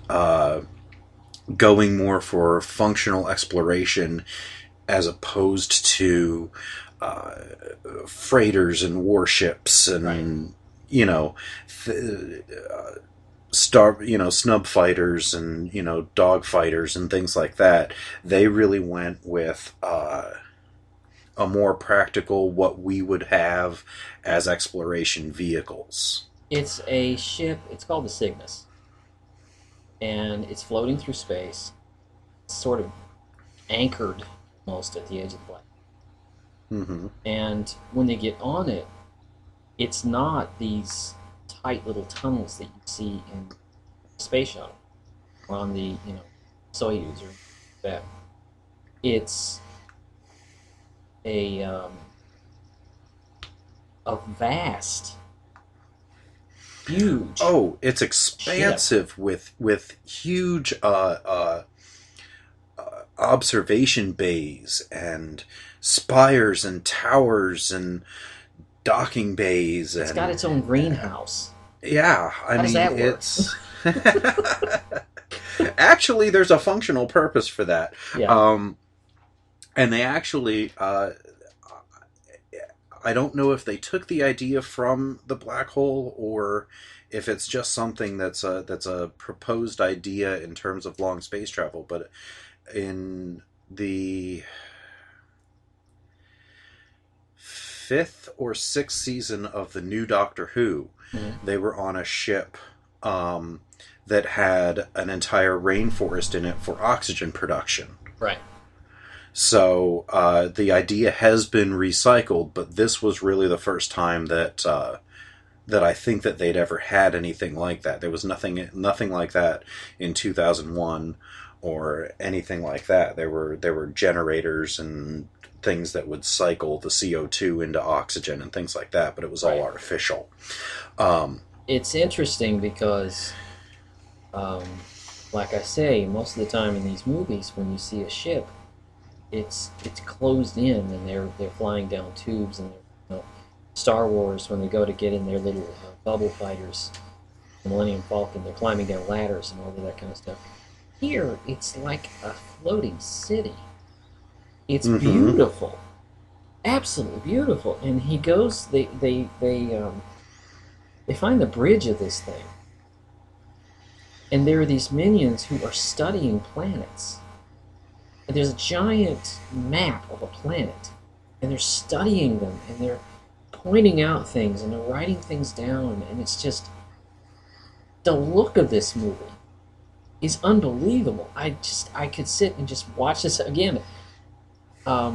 going more for functional exploration as opposed to freighters and warships and right. Snub fighters and dog fighters and things like that. They really went with a more practical, what we would have as exploration vehicles. It's a ship, it's called the Cygnus, and it's floating through space, sort of anchored almost at the edge of the black. And when they get on it, it's not these tight little tunnels that you see in the space shuttle or on the Soyuz or that. It's a vast, huge. Oh, it's expansive ship. with huge observation bays and spires and towers and docking bays. It's got its own greenhouse. Yeah, How does that work? It's actually there's a functional purpose for that. Yeah. And they actually, I don't know if they took the idea from the black hole or if it's just something that's a proposed idea in terms of long space travel. But in the 5th or 6th season of the new Doctor Who, they were on a ship that had an entire rainforest in it for oxygen production. Right. So the idea has been recycled, but this was really the first time that I think that they'd ever had anything like that. There was nothing like that in 2001 or anything like that. There were generators and things that would cycle the CO2 into oxygen and things like that, but it was all artificial. It's interesting because, like I say, most of the time in these movies, when you see a ship, it's closed in and they're flying down tubes, and Star Wars, when they go to get in their little bubble fighters, the Millennium Falcon, they're climbing down ladders and all of that kind of stuff. Here, it's like a floating city. It's beautiful, absolutely beautiful. And he goes, they find the bridge of this thing, and there are these minions who are studying planets. And there's a giant map of a planet, and they're studying them, and they're pointing out things, and they're writing things down, and it's just, the look of this movie is unbelievable. I could sit and just watch this again. I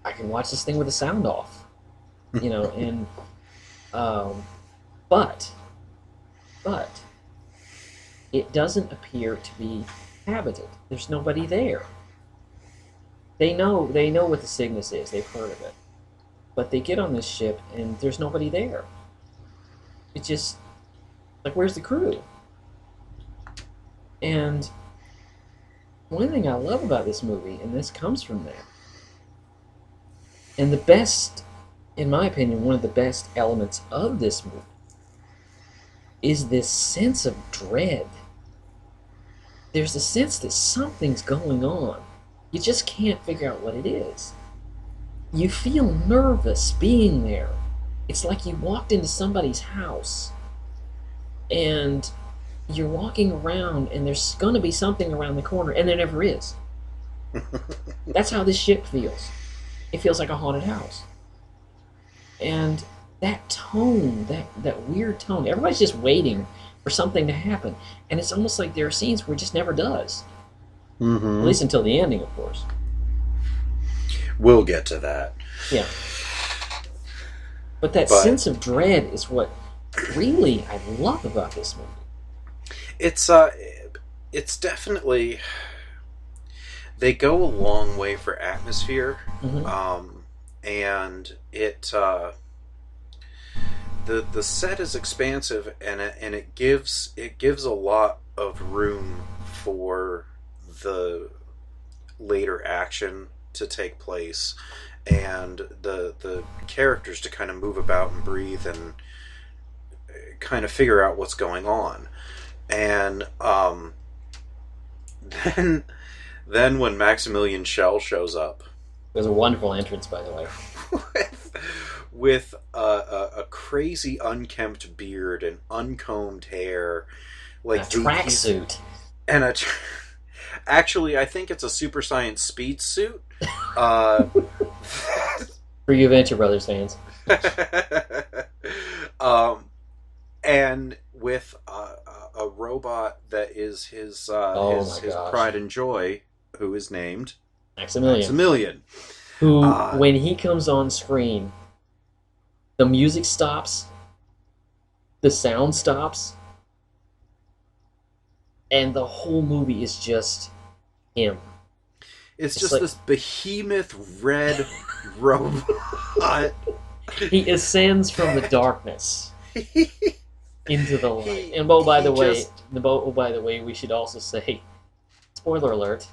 can watch this thing with the sound off, and but it doesn't appear to be habited. There's nobody there. They know what the Cygnus is. They've heard of it, but they get on this ship and there's nobody there. It's just like, where's the crew? And one thing I love about this movie, and this comes from that, and the best, in my opinion, one of the best elements of this movie is this sense of dread. There's a sense that something's going on. You just can't figure out what it is. You feel nervous being there. It's like you walked into somebody's house and you're walking around and there's going to be something around the corner, and there never is. That's how this ship feels. It feels like a haunted house. And that tone, that weird tone, everybody's just waiting for something to happen. And it's almost like there are scenes where it just never does. Mm-hmm. At least until the ending, of course. We'll get to that. Yeah. But that sense of dread is what really I love about this movie. It's definitely, they go a long way for atmosphere, and it the set is expansive, and it gives a lot of room for the later action to take place, and the characters to kind of move about and breathe and kind of figure out what's going on. And then when Maximilian Schell shows up, it was a wonderful entrance, by the way, with a crazy unkempt beard and uncombed hair, like a tracksuit, and actually, I think it's a Super Science speed suit. For you Venture Brothers fans. And with a robot that is his pride and joy, who is named Maximilian. Who, when he comes on screen, the music stops, the sound stops, and the whole movie is just him. It's just like this behemoth red robot. He ascends from the darkness into the light. And by the way, we should also say, spoiler alert.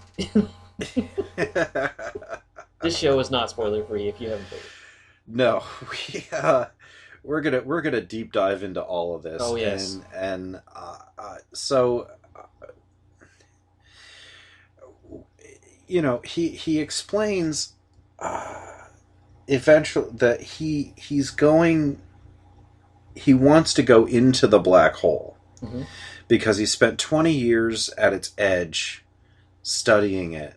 This show is not spoiler free if you haven't played it. No, we're gonna deep dive into all of this. Oh yes, and so. You know, he explains eventually that he wants to go into the black hole because he spent 20 years at its edge studying it,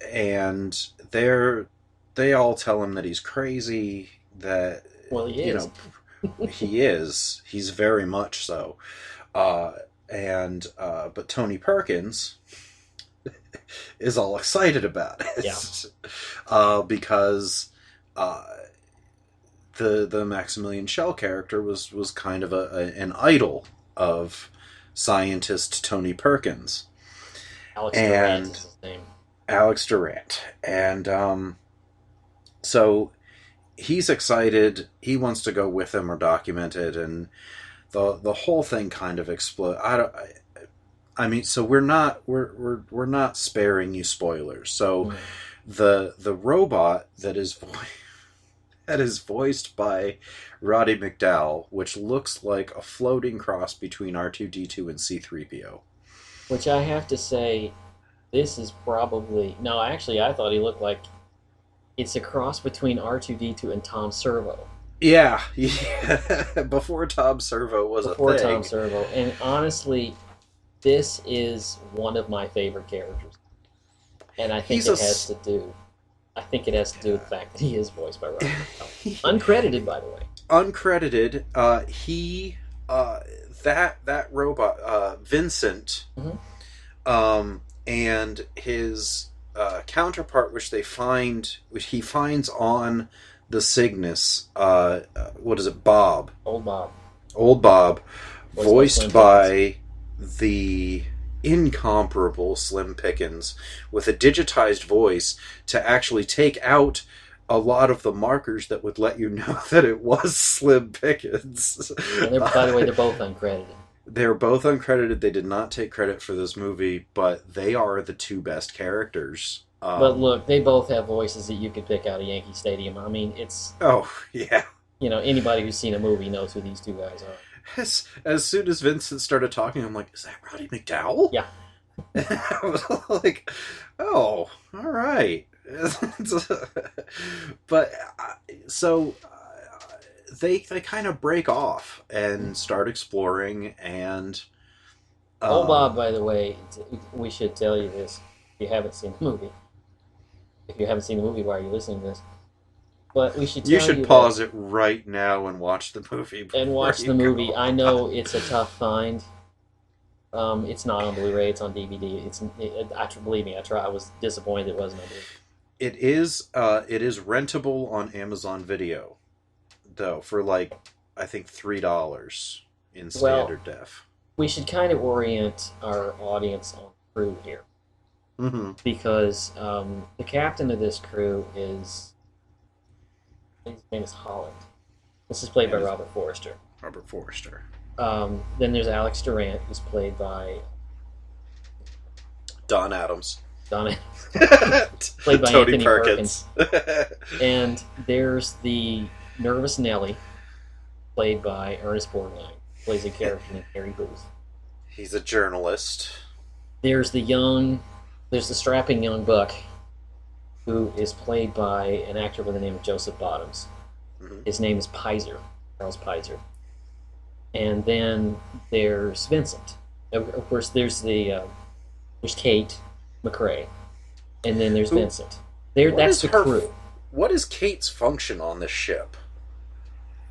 and they all tell him that he's crazy. That he is. He is. He's very much so. But Tony Perkins is all excited about it. Yeah. Because the Maximilian Schell character was kind of an idol of scientist Tony Perkins. Alex Durant is his name. Alex Durant. And so he's excited. He wants to go with him or document it, and the whole thing kind of explodes. I mean, so we're not sparing you spoilers. So the robot that is voiced by Roddy McDowall, which looks like a floating cross between R2-D2 and C-3PO. Which I have to say, this is probably... No, actually, I thought he looked like it's a cross between R2-D2 and Tom Servo. Yeah. Before Tom Servo was a thing. Before Tom Servo. And honestly, this is one of my favorite characters. And I think it has to do with the fact that he is voiced by Roddy McDowall. Uncredited, by the way. Uncredited. That robot, Vincent, and his counterpart, which he finds on the Cygnus, what is it, Bob? Old Bob, voiced by the incomparable Slim Pickens, with a digitized voice to actually take out a lot of the markers that would let you know that it was Slim Pickens. And by the way, they're both uncredited. They're both uncredited. They did not take credit for this movie, but they are the two best characters. But look, they both have voices that you could pick out of Yankee Stadium. I mean, it's... Oh, yeah. You know, anybody who's seen a movie knows who these two guys are. As soon as Vincent started talking, I'm like, is that Roddy McDowall? Yeah. I was like, oh, all right. But, so, they kind of break off and start exploring, and Oh, Bob, by the way, we should tell you this if you haven't seen the movie. If you haven't seen the movie, why are you listening to this? But we should tell you should pause it right now and watch the movie. And watch the movie. Go. I know it's a tough find. It's not on Blu-ray. It's on DVD. Believe me, I was disappointed it wasn't on Blu-ray. It is rentable on Amazon Video, though, for like I think $3 in standard def. We should kind of orient our audience on crew here, because the captain of this crew is, his name is Holland. This is played by Robert Forster. Robert Forster. Then there's Alex Durant, who's played by Don Adams. Played by Tony Anthony Perkins. And there's the nervous Nelly, played by Ernest Borgnine. Plays a character named Harry Booth. He's a journalist. There's the strapping young buck, who is played by an actor by the name of Joseph Bottoms. His name is Pizer, Charles Pizer. And then there's Vincent. Of course, there's Kate McRae, and then there's Vincent. That's the crew. What is Kate's function on this ship?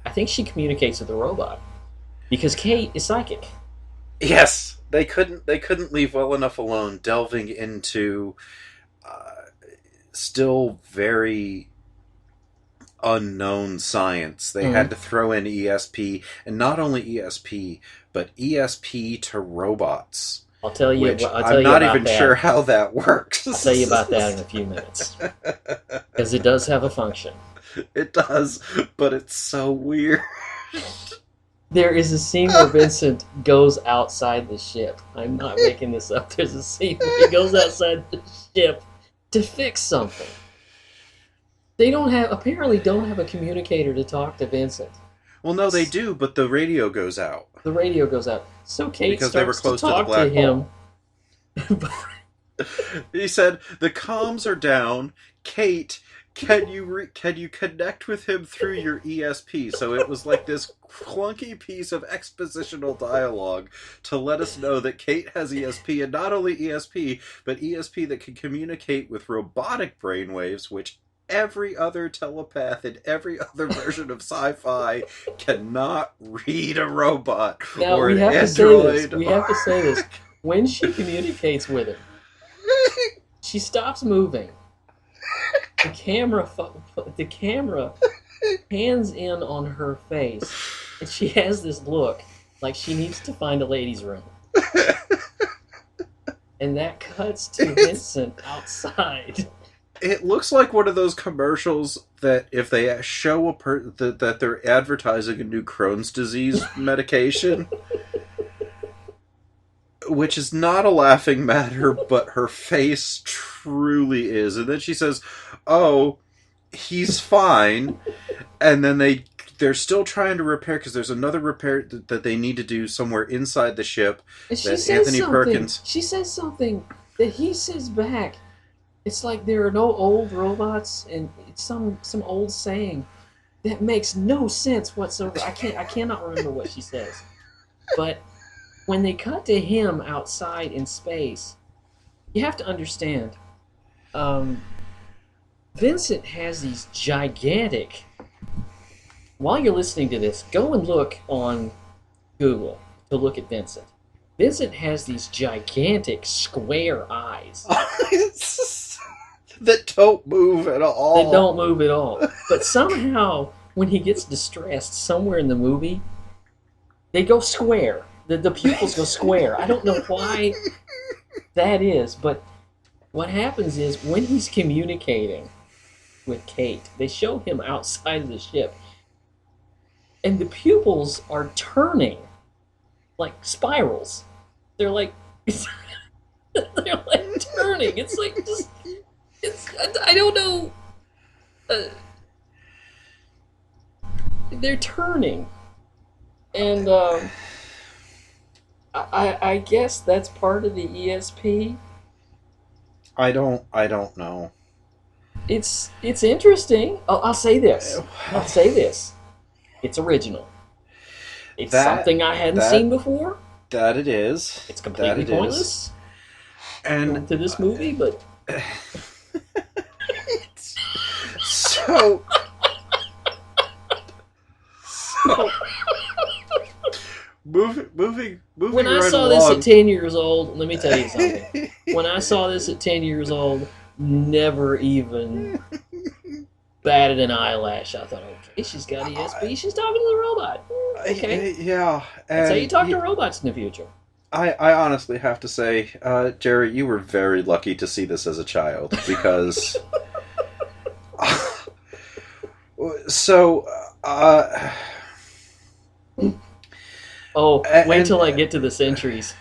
I think she communicates with the robot, because Kate is psychic. Yes, they couldn't leave well enough alone delving into still very unknown science. They had to throw in ESP, and not only ESP, but ESP to robots. I'll tell you. I'm not even sure how that works. I'll tell you about that in a few minutes, because it does have a function. It does, but it's so weird. There is a scene where Vincent goes outside the ship. I'm not making this up. There's a scene where he goes outside the ship to fix something. They apparently don't have a communicator to talk to Vincent. Well, no, they do, but the radio goes out. The radio goes out. So Kate because they were starts close to talk to the black him. He said, "The comms are down. Kate, can you connect with him through your ESP?" So it was like this clunky piece of expositional dialogue to let us know that Kate has ESP, and not only ESP, but ESP that can communicate with robotic brainwaves, which every other telepath in every other version of sci-fi cannot read a robot or an android. We have to say this. When she communicates with him, she stops moving. The camera pans in on her face, and she has this look like she needs to find a ladies' room. And that cuts to Vincent outside. It looks like one of those commercials that if they show that they're advertising a new Crohn's disease medication, which is not a laughing matter, but her face truly is. And then she says, "Oh, he's fine," and then they're still trying to repair, because there's another repair that they need to do somewhere inside the ship. And she that Anthony Perkins. She says something that he says back. It's like there are no old robots, and it's some old saying that makes no sense whatsoever. I cannot remember what she says. But when they cut to him outside in space, you have to understand, Vincent has these gigantic... While you're listening to this, go and look on Google to look at Vincent. Vincent has these gigantic square eyes. That don't move at all. They don't move at all. But somehow, when he gets distressed somewhere in the movie, they go square. The pupils go square. I don't know why that is, but what happens is when he's communicating with Kate, they show him outside of the ship, and the pupils are turning like spirals. They're like turning. It's like just... I don't know. They're turning, and I guess that's part of the ESP. I don't know. It's interesting. I'll say this. It's original. It's That- something I hadn't that- seen before. That it is. It's completely That it is. pointless And to this movie, but so moving when I right saw this along. at 10 years old, let me tell you something. When I saw this at 10 years old, never even batted an eyelash. I thought, okay, she's got ESP. She's talking to the robot. Okay. Yeah, That's how you and talk to robots in the future. I honestly have to say, Jerry, you were very lucky to see this as a child because. So, Oh, wait and- till I get to the centuries.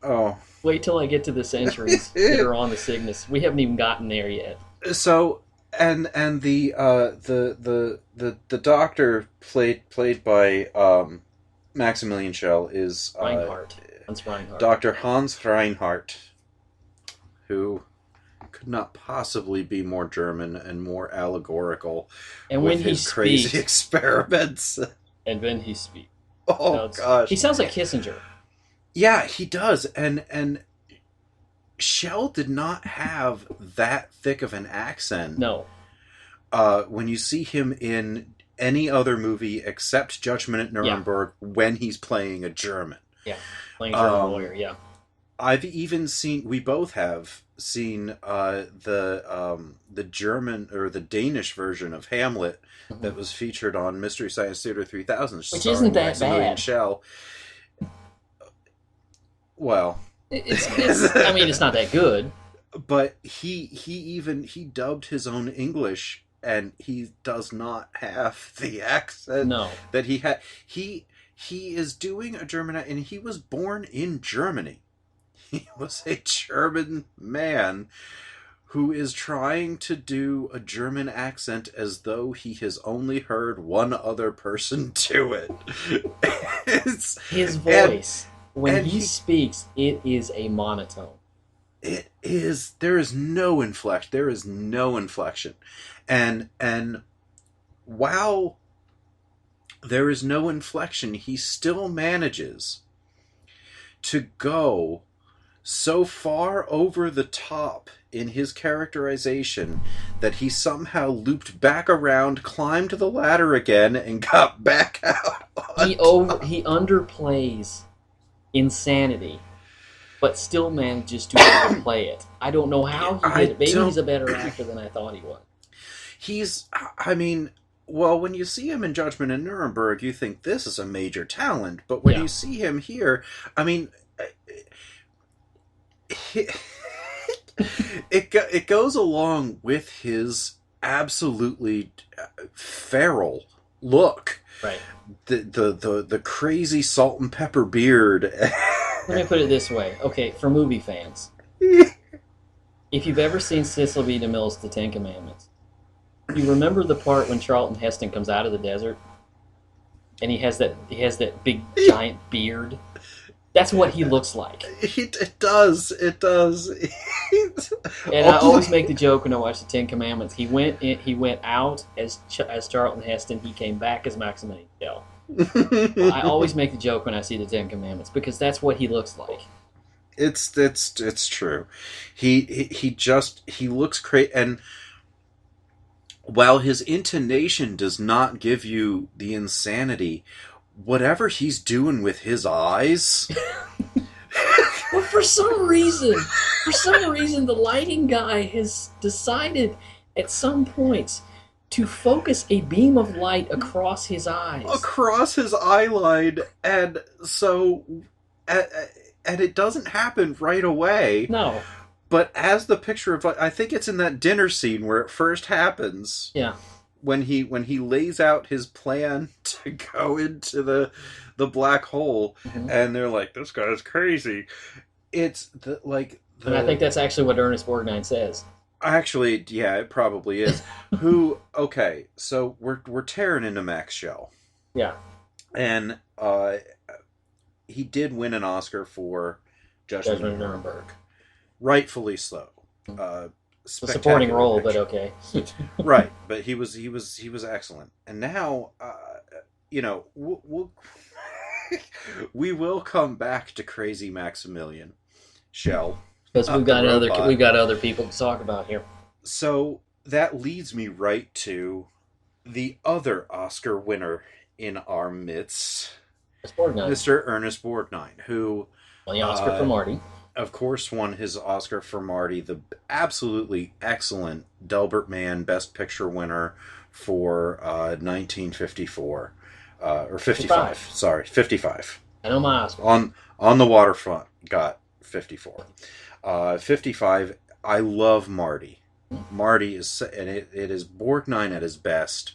oh, Wait till I get to the centuries that are on the Cygnus. We haven't even gotten there yet. so and the doctor played by Maximilian Schell is Reinhardt. Hans Reinhardt. Dr. Hans Reinhardt, who could not possibly be more German and more allegorical and with when he his crazy speaks, experiments. and when he speaks. Oh gosh. He sounds like Kissinger. Yeah, he does. And Schell did not have that thick of an accent. No. When you see him in any other movie except Judgment at Nuremberg when he's playing a German. Yeah. Playing German lawyer, yeah. I've even seen, we both have seen the German or the Danish version of Hamlet that was featured on Mystery Science Theater 3000. Which isn't that Maximilian bad. Schell. Well, It's I mean, it's not that good. but he dubbed his own English, and he does not have the accent No. that he had. He is doing a German, and he was born in Germany. He was a German man who is trying to do a German accent as though he has only heard one other person do it. It's- His voice, when and he he- speaks, it is a monotone. It is. There is no inflection. There is no inflection, and while there is no inflection, he still manages to go so far over the top in his characterization that he somehow looped back around, climbed the ladder again, and got back out. He underplays insanity, but still manages to overplay it. I don't know how he did it. Maybe he's a better actor than I thought he was. I mean, well, when you see him in Judgment in Nuremberg, you think this is a major talent. But when Yeah. you see him here, I mean, it goes along with his absolutely feral look. Right. The crazy salt and pepper beard. Let me put it this way. Okay, for movie fans, if you've ever seen Cecil B. DeMille's The Ten Commandments, you remember the part when Charlton Heston comes out of the desert, and he has that big giant beard. That's what he looks like. It does. And I always make the joke when I watch The Ten Commandments. He went out as Charlton Heston. He came back as Maximilian Schell. I always make the joke when I see The Ten Commandments because that's what he looks like. It's true. He looks great, and while his intonation does not give you the insanity, whatever he's doing with his eyes. Well, for some reason, the lighting guy has decided at some points to focus a beam of light across his eyes. Across his eye line, and so and it doesn't happen right away. No. But as the picture of, I think it's in that dinner scene where it first happens. Yeah. When he lays out his plan to go into the black hole, and they're like, "This guy's crazy." It's And I think that's actually what Ernest Borgnine says. actually, yeah, it probably is. Who? Okay, so we're tearing into Max Schell, Yeah. and he did win an Oscar for Judgment Judgment in of Nuremberg, Nuremberg. rightfully so. A supporting role, but okay. Right, but he was excellent. And now we'll we will come back to Crazy Maximilian Schell. Because we've got other people to talk about here. So that leads me right to the other Oscar winner in our midst, Mr. Ernest Borgnine, who won the Oscar for Marty. Of course, won his Oscar for Marty, the absolutely excellent Delbert Mann Best Picture winner for 1954. Or 55. Sorry, 55. I know my Oscar. On the Waterfront, got 54. 55, I love Marty. Marty is, and it is Borgnine at his best,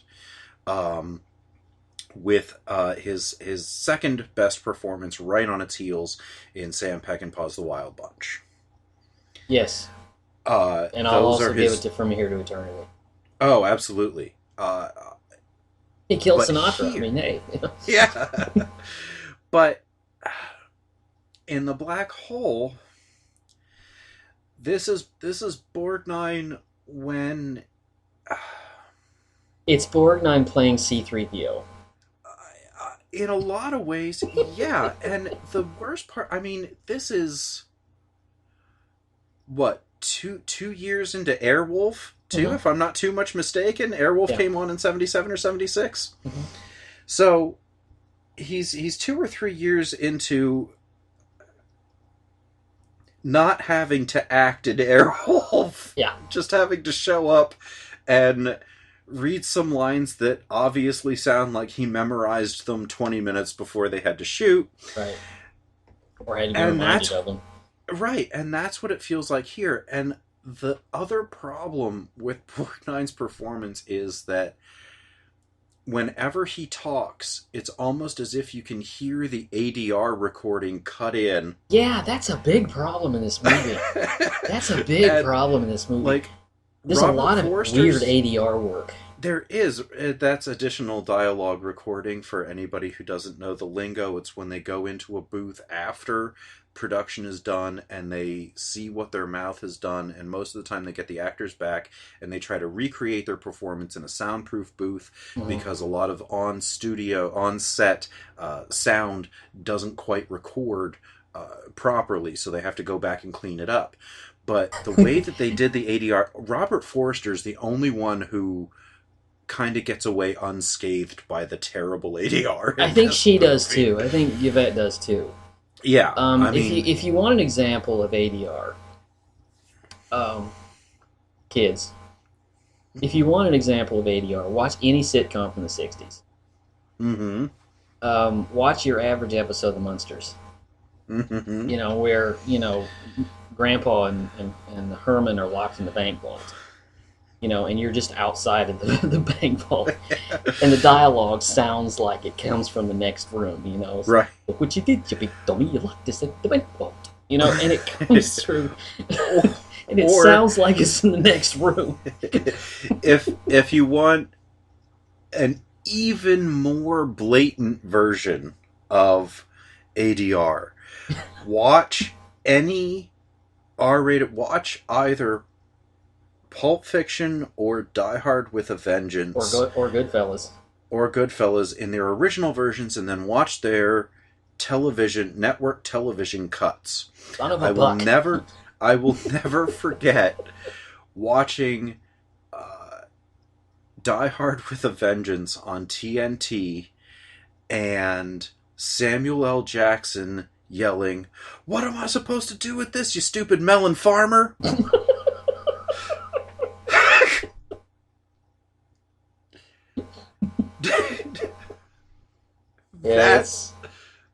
with his second best performance right on its heels in Sam Peckinpah's The Wild Bunch. Yes. And I'll also give it to From Here to Eternity. Oh, absolutely. He killed Sinatra. I mean, hey. Yeah. But in The Black Hole, this is Borgnine when it's Borgnine playing C-3PO. In a lot of ways, yeah. And the worst part, I mean, this is what, two years into Airwolf, if I'm not too much mistaken. Airwolf came on in 77 or 76. Mm-hmm. So he's 2 or 3 years into not having to act in Airwolf. Yeah. Just having to show up and read some lines that obviously sound like he memorized them 20 minutes before they had to shoot. Right. Or had to be reminded of them. Right, and that's what it feels like here. And the other problem with Borgnine's performance is that whenever he talks, it's almost as if you can hear the ADR recording cut in. Yeah, that's a big problem in this movie. That's a big problem in this movie. Like, there's Robert a lot of weird ADR work. There is. That's additional dialogue recording for anybody who doesn't know the lingo. It's when they go into a booth after production is done and they see what their mouth has done, and most of the time they get the actors back and they try to recreate their performance in a soundproof booth because a lot of on-set sound doesn't quite record properly, so they have to go back and clean it up. But the way that they did the ADR, Robert Forster's the only one who kind of gets away unscathed by the terrible ADR. I think she does too. I think Yvette does too. Yeah. I mean, if you want an example of ADR, kids, if you want an example of ADR, watch any sitcom from the 60s. Mm-hmm. Watch your average episode of The Munsters. Mm-hmm. You know, where, Grandpa and Herman are locked in the bank vault. And you're just outside of the bank vault. And the dialogue sounds like it comes from the next room, Right. Look what you did, you big dummy, you locked us at the bank vault. And it comes through. And it sounds like it's in the next room. If you want an even more blatant version of ADR, watch any R-rated, watch either Pulp Fiction or Die Hard with a Vengeance. Or Goodfellas. Or Goodfellas in their original versions, and then watch their network television cuts. Son of a buck. I will never forget watching Die Hard with a Vengeance on TNT and Samuel L. Jackson yelling, "What am I supposed to do with this, you stupid melon farmer?" That's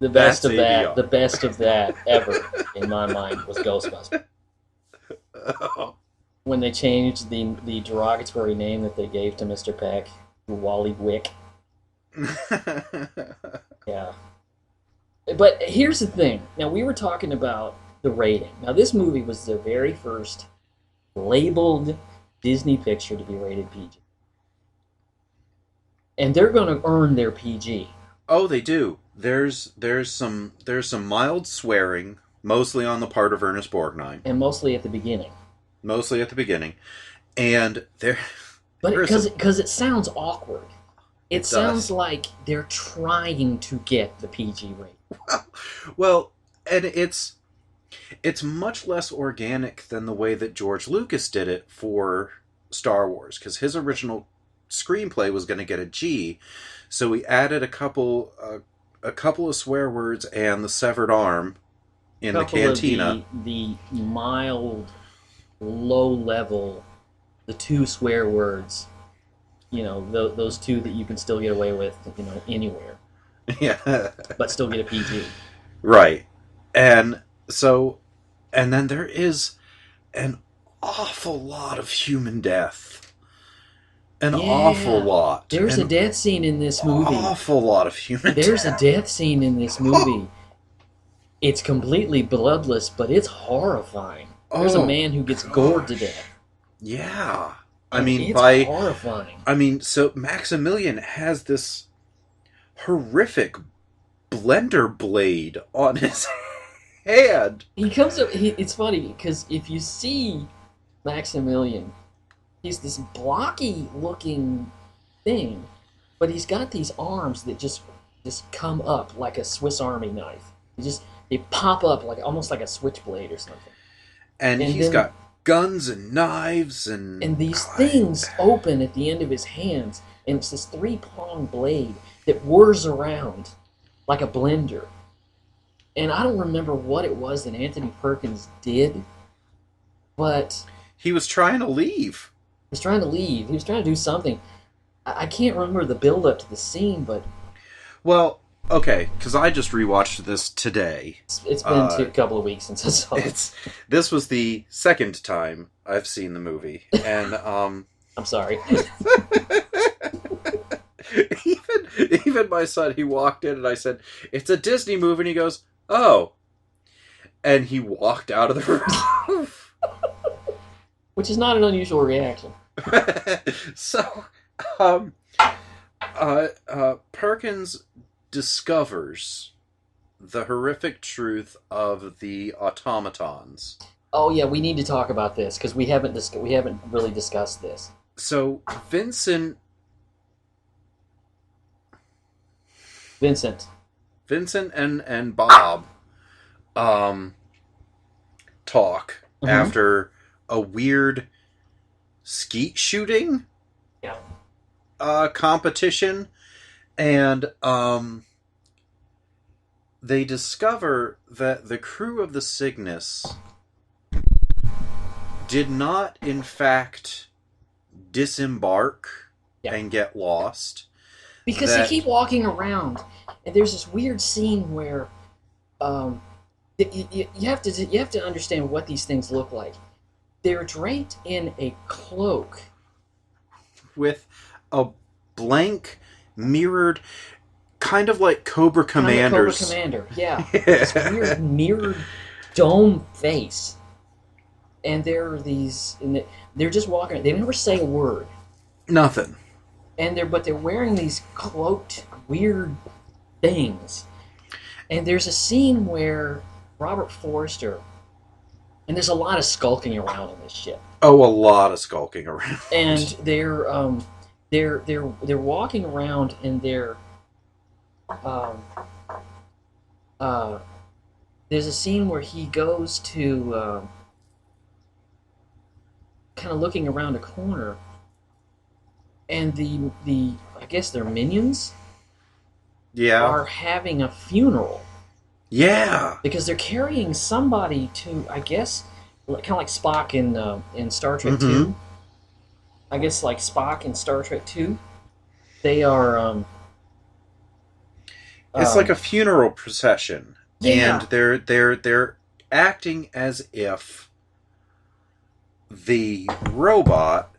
the best of that. The best of that ever, in my mind, was Ghostbusters. When they changed the derogatory name that they gave to Mr. Peck, Wally Wick. Yeah. But here's the thing. Now, we were talking about the rating. Now, this movie was the very first labeled Disney picture to be rated PG. And they're going to earn their PG. Oh, they do. There's some mild swearing, mostly on the part of Ernest Borgnine, and mostly at the beginning. And but because it sounds awkward. It does. sounds like they're trying to get the PG rate. Well, and it's much less organic than the way that George Lucas did it for Star Wars, because his original screenplay was going to get a G, so he added a couple of swear words and the severed arm in the cantina. Of the mild, low level, the 2 swear words, those 2 that you can still get away with, anywhere, Yeah. but still get a PG. Right. And then there is an awful lot of human death. An awful lot. There's a death scene in this movie. Awful lot of human There's death. a death scene in this movie. It's completely bloodless, but it's horrifying. There's a man who gets gored to death. Yeah. It's horrifying. So Maximilian has this horrific blender blade on his hand. He comes up. It's funny because if you see Maximilian, he's this blocky-looking thing, but he's got these arms that just come up like a Swiss Army knife. They pop up almost like a switchblade or something. And he's got guns and knives and these things open at the end of his hands, and it's this 3-pronged blade that whirs around like a blender. And I don't remember what it was that Anthony Perkins did, but he was trying to leave. He was trying to leave. He was trying to do something. I can't remember the build-up to the scene, but... Well, okay, because I just rewatched this today. It's been a couple of weeks since I saw it. This was the second time I've seen the movie, and I'm sorry. even my son, he walked in and I said, "It's a Disney movie," and he goes, "Oh," and he walked out of the room. Which is not an unusual reaction. So, Perkins discovers the horrific truth of the automatons. Oh yeah, we need to talk about this because we haven't really discussed this. So Vincent and Bob talk after a weird skeet shooting competition, and they discover that the crew of the Cygnus did not, in fact, disembark and get lost. Because they keep walking around, and there's this weird scene where you have to understand what these things look like. They're draped in a cloak with a blank, mirrored, kind of like Cobra Commanders. Cobra Commander, yeah. This weird mirrored dome face. And there are these... They're just walking... They never say a word. Nothing. But they're wearing these cloaked, weird things. And there's a scene where Robert Forster... And there's a lot of skulking around in this ship. Oh, a lot of skulking around. And they're walking around, and they're there's a scene where he goes to kind of looking around a corner, and the I guess they're minions are having a funeral. Yeah. Because they're carrying somebody to, I guess, kind of like Spock in Star Trek 2. I guess like Spock in Star Trek 2. They are... it's like a funeral procession. Yeah. And they're acting as if the robot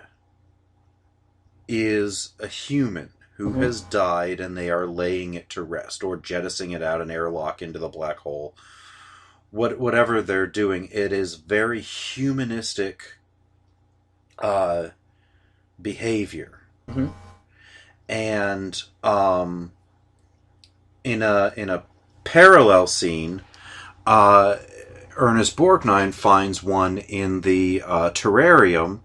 is a human who has died, and they are laying it to rest, or jettisoning it out an airlock into the black hole. Whatever they're doing, it is very humanistic behavior. And in a parallel scene, Ernest Borgnine finds one in the terrarium,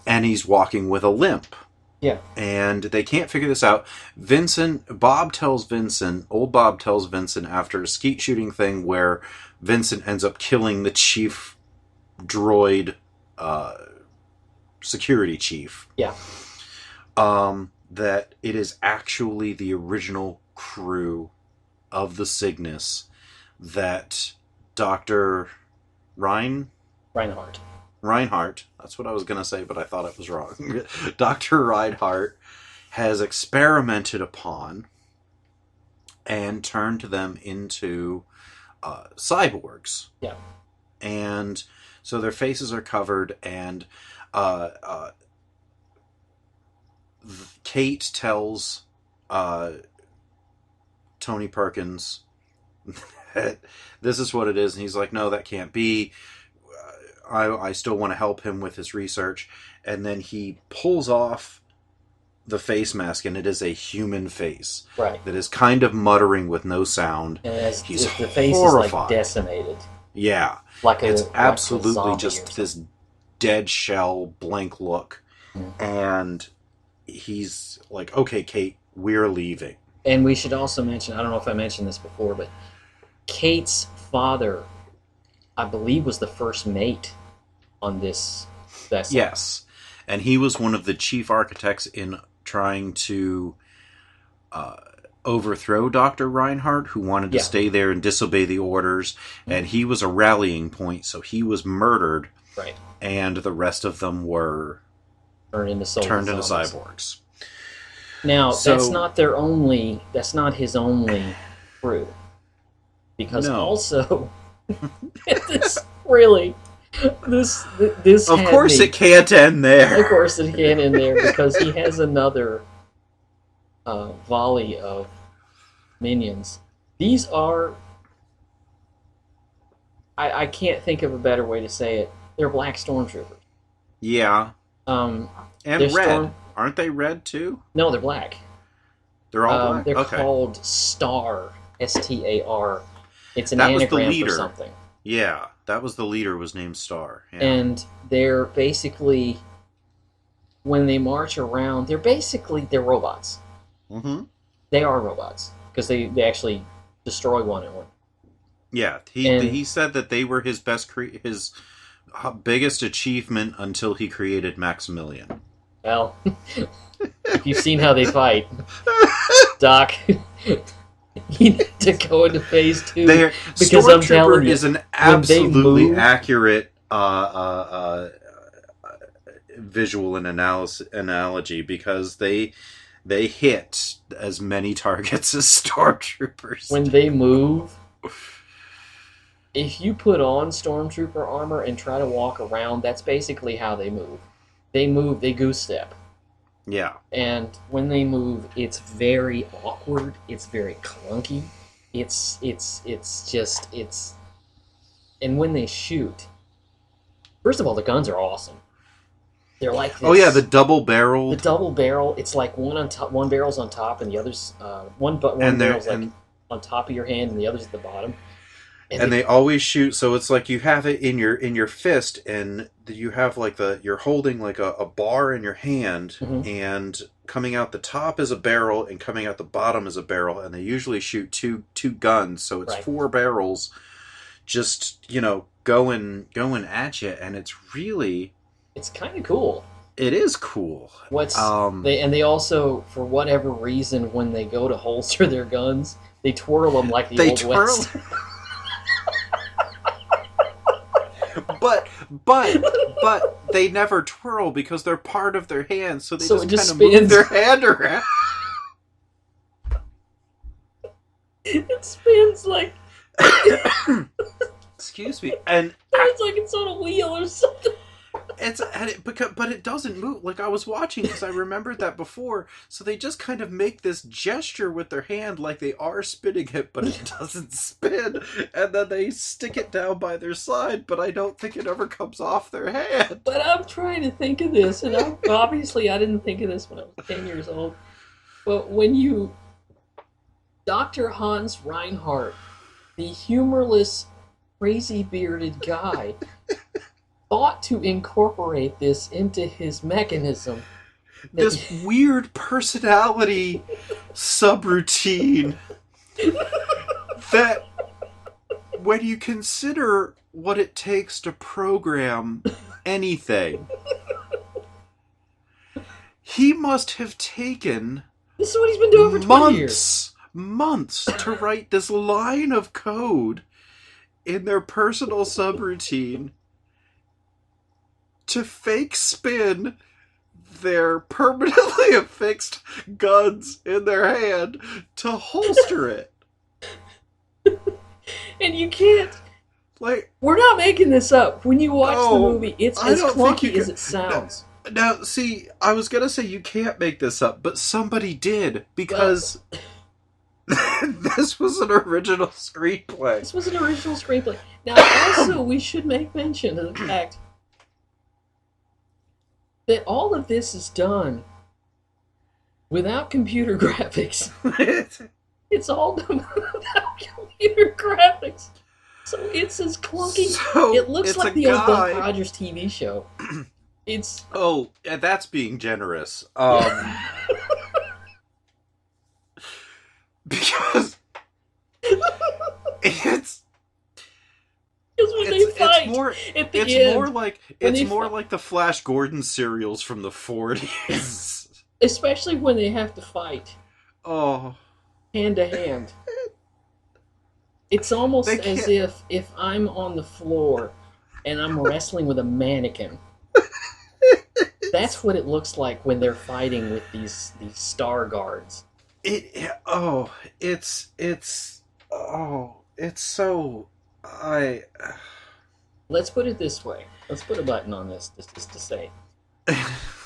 and he's walking with a limp. Yeah. And they can't figure this out. Old Bob tells Vincent after a skeet shooting thing where Vincent ends up killing the chief droid, security chief. Yeah. That it is actually the original crew of the Cygnus that Dr. Reinhardt. That's what I was going to say, but I thought it was wrong. Dr. Reinhardt has experimented upon and turned them into cyborgs. Yeah. And so their faces are covered, and Kate tells Tony Perkins that this is what it is, and he's like, no, that can't be. I still want to help him with his research. And then he pulls off the face mask, and it is a human face. Right. That is kind of muttering with no sound. And He's the face horrified. is like decimated. Yeah. It's absolutely just this dead shell, blank look. Mm-hmm. And he's like, okay, Kate, we're leaving. And we should also mention, I don't know if I mentioned this before, but Kate's father, I believe, was the first mate on this vessel. Yes. And he was one of the chief architects in trying to overthrow Dr. Reinhardt, who wanted to stay there and disobey the orders. Mm-hmm. And he was a rallying point, so he was murdered. Right. And the rest of them were turned into cyborgs. Now, that's not his only crew. Because also, this of course it can't end there. Of course it can't end there, because he has another volley of minions. These are, I can't think of a better way to say it. They're black stormtroopers. Yeah. And red. Aren't they red too? No, they're black. They're all black? They're called STAR. STAR. It's an anagram for something. Yeah, that was the leader, was named Star. Yeah. And they're basically, when they march around, they're robots. Mm-hmm. They are robots, because they actually destroy one and one. Yeah, he said that they were his biggest achievement until he created Maximilian. Well, if you've seen how they fight, Doc, you need to go into phase 2. Because I'm telling you, is an absolutely accurate visual and analogy, because they hit as many targets as stormtroopers. When they move, if you put on stormtrooper armor and try to walk around, that's basically how they move. They goose step. Yeah. And when they move, it's very awkward. It's very clunky. It's and when they shoot, first of all, the guns are awesome. They're like this, oh yeah, the double barrel. It's like one on top, one barrel's on top, and the other's one barrel's like on top of your hand, and the other's at the bottom. And they always shoot, so it's like you have it in your fist, and you have like you're holding like a bar in your hand, mm-hmm. and coming out the top is a barrel, and coming out the bottom is a barrel, and they usually shoot two guns, so it's 4 barrels, just going at you, and it's kind of cool. It is cool. They also, for whatever reason, when they go to holster their guns, they twirl them like the Old West. But they never twirl because they're part of their hand, so they just kind of move their hand around. It spins like... Excuse me. And it's like it's on a wheel or something. But it doesn't move. Like, I was watching because I remembered that before. So they just kind of make this gesture with their hand like they are spinning it, but it doesn't spin. And then they stick it down by their side, but I don't think it ever comes off their hand. But I'm trying to think of this, and obviously I didn't think of this when I was 10 years old. But when Dr. Hans Reinhardt, the humorless, crazy-bearded guy... thought to incorporate this into his mechanism, this weird personality subroutine that, when you consider what it takes to program anything, he must have taken This is what he's been doing for 20 years. months to write this line of code in their personal subroutine to fake spin their permanently affixed guns in their hand to holster it. And you can't... Like, We're not making this up. When you watch the No, movie, it's I as don't think you clunky as can- it sounds. now, see, I was gonna say you can't make this up, but somebody did, because this was an original screenplay. This was an original screenplay. Now, also, we should make mention of the fact that all of this is done without computer graphics. It's all done without computer graphics. So it's as clunky. So, It looks it's like a the old guy- Buck Rogers TV show. It's... Oh, yeah, that's being generous. Because it's Because when they fight more at the it's end, more like when it's they more fi- like the Flash Gordon serials from the 40s. especially when they have to fight Oh, hand to hand. It's almost They as can't- if I'm on the floor and I'm wrestling with a mannequin. That's what it looks like when they're fighting with these star guards. it's so Let's put it this way. Let's put a button on this just to say.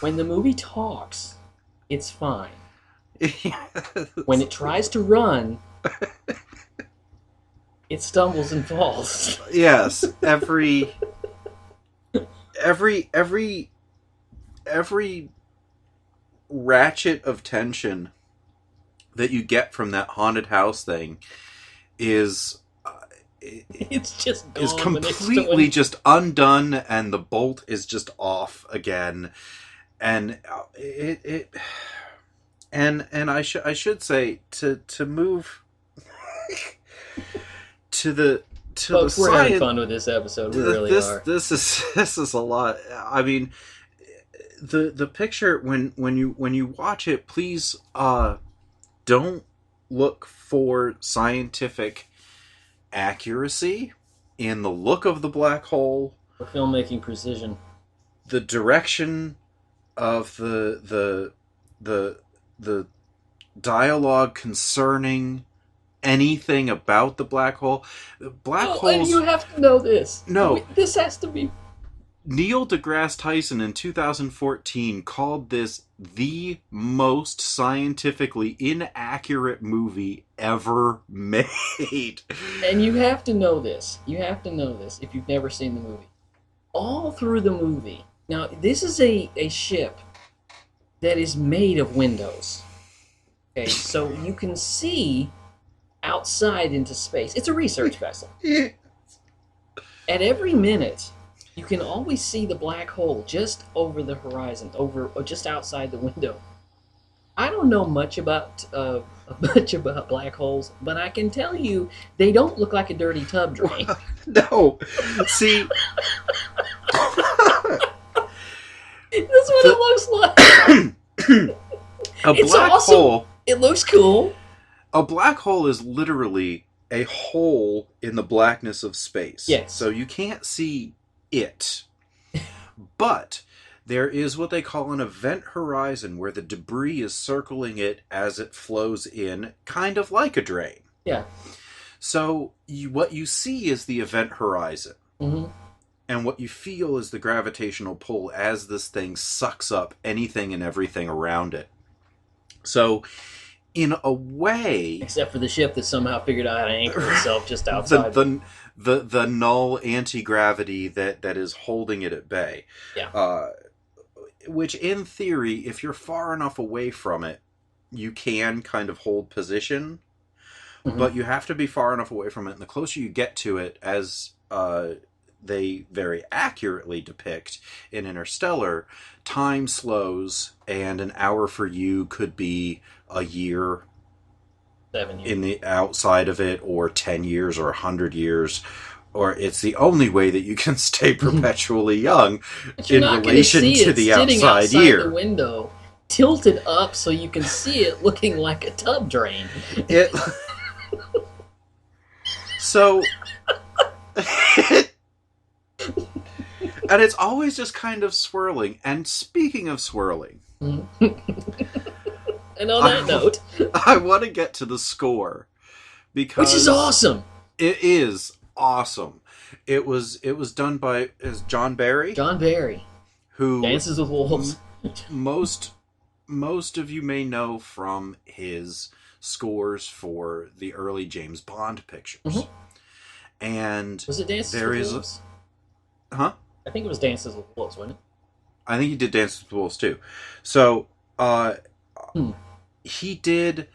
When the movie talks, it's fine. When it tries to run, it stumbles and falls. Yes, every ratchet of tension that you get from that haunted house thing is It's just gone is the next completely time. just undone, and the bolt is just off again, and I should say to move to the Folks, the we're having science. fun with this episode. We really are. This is a lot. I mean, the picture when you watch it, please don't look for scientific accuracy in the look of the black hole, For filmmaking precision. the direction of the dialogue concerning anything about the black hole. Black And holes. you have to know this. No. This has to be... Neil deGrasse Tyson in 2014 called this the most scientifically inaccurate movie ever made. And you have to know this. You have to know this if you've never seen the movie. All through the movie. Now, this is a ship that is made of windows. Okay, so you can see outside into space. It's a research vessel. At every minute, you can always see the black hole just over the horizon, or just outside the window. I don't know much about black holes, but I can tell you they don't look like a dirty tub drain. No, see, That's what it looks like. a It's black awesome. hole. It looks cool. A black hole is literally a hole in the blackness of space. Yes. So you can't see it. But there is what they call an event horizon, where the debris is circling it as it flows in, kind of like a drain. Yeah. So what you see is the event horizon. hmm And what you feel is the gravitational pull as this thing sucks up anything and everything around it. So, in a way, Except for the ship that somehow figured out how to anchor itself just outside. the null anti-gravity that is holding it at bay. Yeah. Which, in theory, if you're far enough away from it, you can kind of hold position. Mhm. But you have to be far enough away from it, and the closer you get to it, as they very accurately depict in Interstellar, time slows, and an hour for you could be a year 7 years. in the outside of it, or 10 years, or 100 years, or it's the only way that you can stay perpetually young But you're in not gonna relation see to it the sitting outside year. the window, tilted up so you can see it looking like a tub drain. It so and it's always just kind of swirling. And speaking of swirling, And on that note, I want to get to the score because which is awesome. It is awesome. It was done by John Barry, John Barry who Dances with Wolves. most of you may know from his scores for the early James Bond pictures. Mhm. And Was it Dances there with is Wolves? huh? I think it was Dances with Wolves, wasn't it? I think he did Dances with Wolves too. So Hmm. he did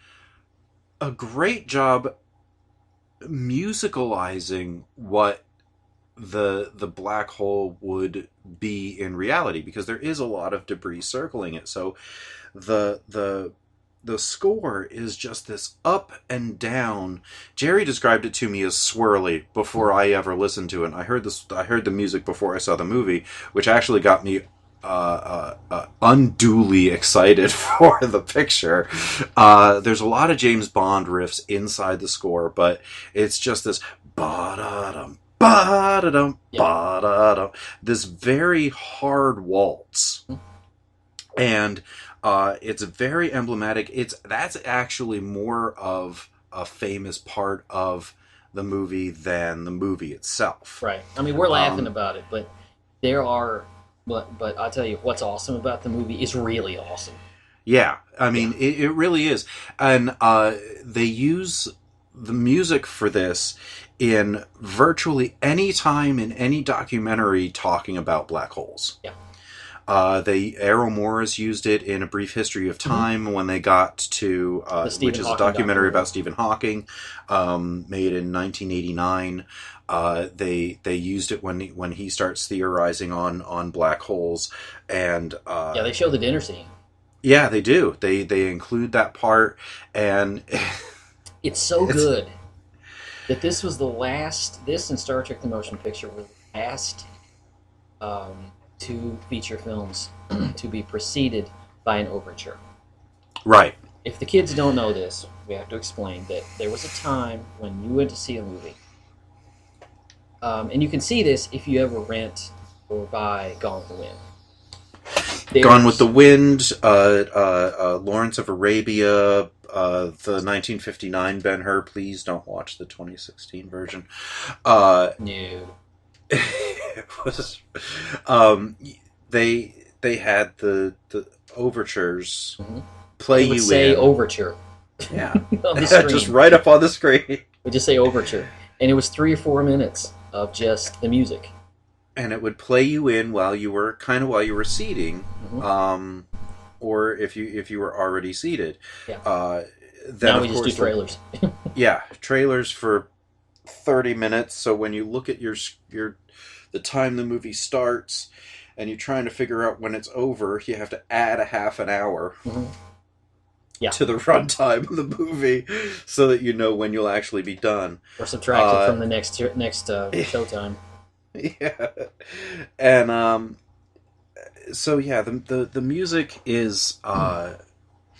a great job musicalizing what the black hole would be in reality, because there is a lot of debris circling it. So the score is just this up and down. Jerry described it to me as swirly before I ever listened to it. I heard the music before I saw the movie, which actually got me unduly excited for the picture. There's a lot of James Bond riffs inside the score, but it's just this ba-da-dum, ba-da-dum, ba-da-dum, this very hard waltz. And it's very emblematic. That's actually more of a famous part of the movie than the movie itself. Right. I mean, we're laughing about it, but there are. But I'll tell you, what's awesome about the movie is really awesome. Yeah, I mean, it really is. And they use the music for this in virtually any time in any documentary talking about black holes. Yeah. Errol Morris used it in A Brief History of Time when they got to, which is a documentary about Stephen Hawking, made in 1989. They used it when he starts theorizing on black holes, and they show the dinner scene. Yeah, they do. They include that part, and it's so good that this was the last. This and Star Trek: The Motion Picture were the last two feature films to be preceded by an overture. Right. If the kids don't know this, we have to explain that there was a time when you went to see a movie. And you can see this if you ever rent or buy Gone with the Wind. Gone with the Wind, Lawrence of Arabia, the 1959 Ben-Hur. Please don't watch the 2016 version. No. It was, they had the overtures play would you say in. overture. Yeah. On the screen. Just right up on the screen. We just say overture. And it was 3 or 4 minutes of just the music. And it would play you in while you were seating, or if you were already seated. Yeah. Then now we just do trailers. Yeah, trailers for 30 minutes. So when you look at the time the movie starts, and you're trying to figure out when it's over, you have to add a half an hour to the runtime of the movie, so that you know when you'll actually be done. Or subtract it from the next showtime. Yeah, and so yeah, the music is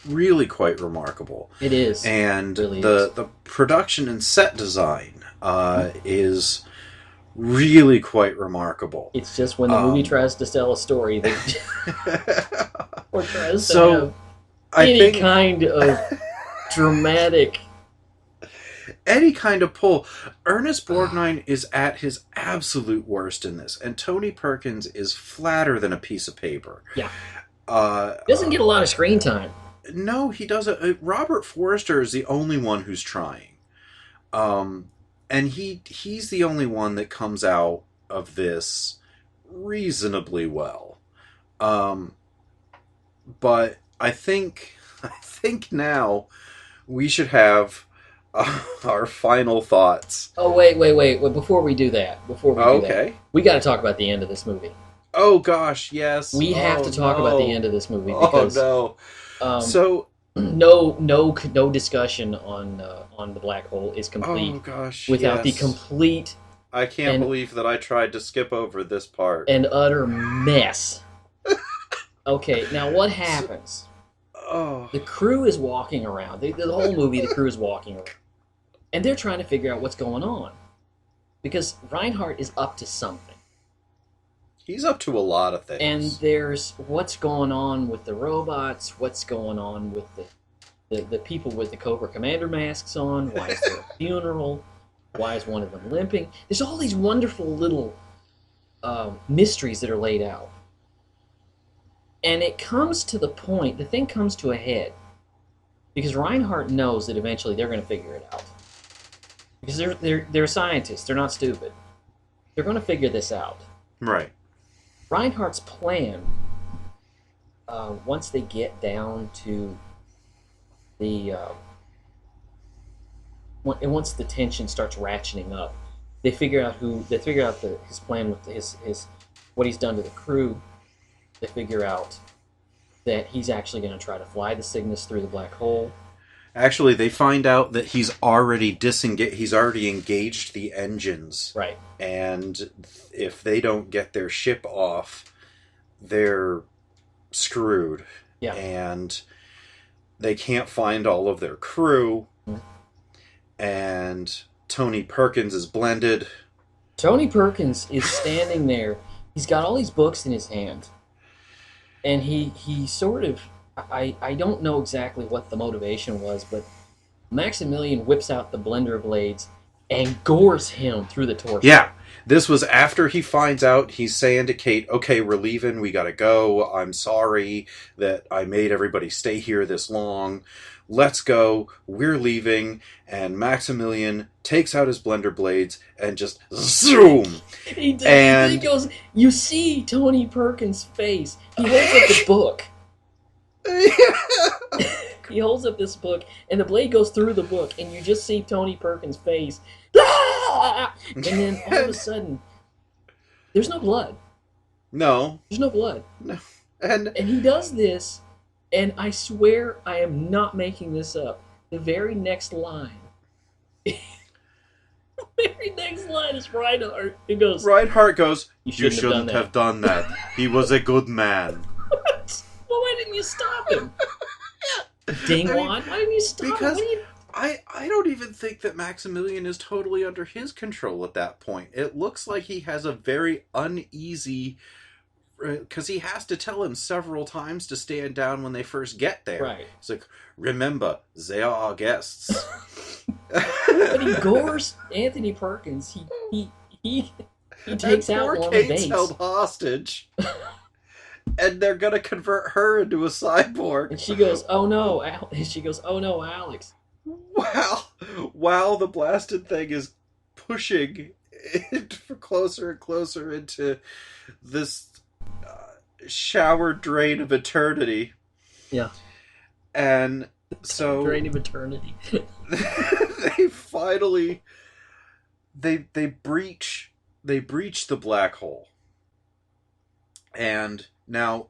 really quite remarkable. It is, and really the production and set design is really quite remarkable. It's just when the movie tries to tell a story, or tries to have any kind of dramatic. Any kind of pull. Ernest Borgnine is at his absolute worst in this, and Tony Perkins is flatter than a piece of paper. Yeah. Doesn't get a lot of screen time. No, he doesn't. Robert Forster is the only one who's trying. And he's the only one that comes out of this reasonably well. But I think now we should have our final thoughts. Oh, wait. Before we do that, Okay. we got to talk about the end of this movie. Oh gosh, yes. We have to talk about the end of this movie Oh because no. So no discussion on the black hole is complete oh gosh, without the yes. complete I can't and- believe that I tried to skip over this part. and utter mess. Okay, now what happens? Oh. The crew is walking around. The whole movie, the crew is walking around. And they're trying to figure out what's going on. Because Reinhardt is up to something. He's up to a lot of things. And there's what's going on with the robots, what's going on with the people with the Cobra Commander masks on, why is there a funeral, why is one of them limping? There's all these wonderful little mysteries that are laid out. And it comes to the point, the thing comes to a head. Because Reinhardt knows that eventually they're going to figure it out. Because they're scientists, they're not stupid. They're going to figure this out. Right. Reinhardt's plan, once they get down to the... once the tension starts ratcheting up, they figure out his plan with his what he's done to the crew. They figure out that he's actually going to try to fly the Cygnus through the black hole. Actually, they find out that he's already engaged the engines. Right. And if they don't get their ship off, they're screwed. Yeah. And they can't find all of their crew. Mm-hmm. And Tony Perkins is blended. Tony Perkins is standing there. He's got all these books in his hand. And he sort of... I don't know exactly what the motivation was, but Maximilian whips out the blender blades and gores him through the torso. Yeah, this was after he finds out. He's saying to Kate, okay, we're leaving, we gotta go, I'm sorry that I made everybody stay here this long, let's go, we're leaving, and Maximilian takes out his blender blades and just zoom! He does, And- he goes, you see Tony Perkins' face. He holds up the book. He holds up this book, and the blade goes through the book, and you just see Tony Perkins' face. Ah! And then all of a sudden, there's no blood. No. There's no blood. And And he does this, and I swear I am not making this up. The very next line. The very next line is Reinhardt. It goes, Reinhardt goes, You you shouldn't shouldn't have have done that. He was a good man. well, why didn't you stop him? Dingwad, why didn't you stop because- him? I don't even think that Maximilian is totally under his control at that point. It looks like he has a very uneasy... Because he has to tell him several times to stand down when they first get there. Right. He's like, remember, they are our guests. But he gores Anthony Perkins. He takes and out poor one Kate's of the base. held hostage. And they're going to convert her into a cyborg. And she goes, "Oh no!" She goes, "Oh no, Alex!" While the blasted thing is pushing it closer and closer into this shower drain of eternity. Yeah. And so Drain of eternity. they finally they breach the black hole. And now,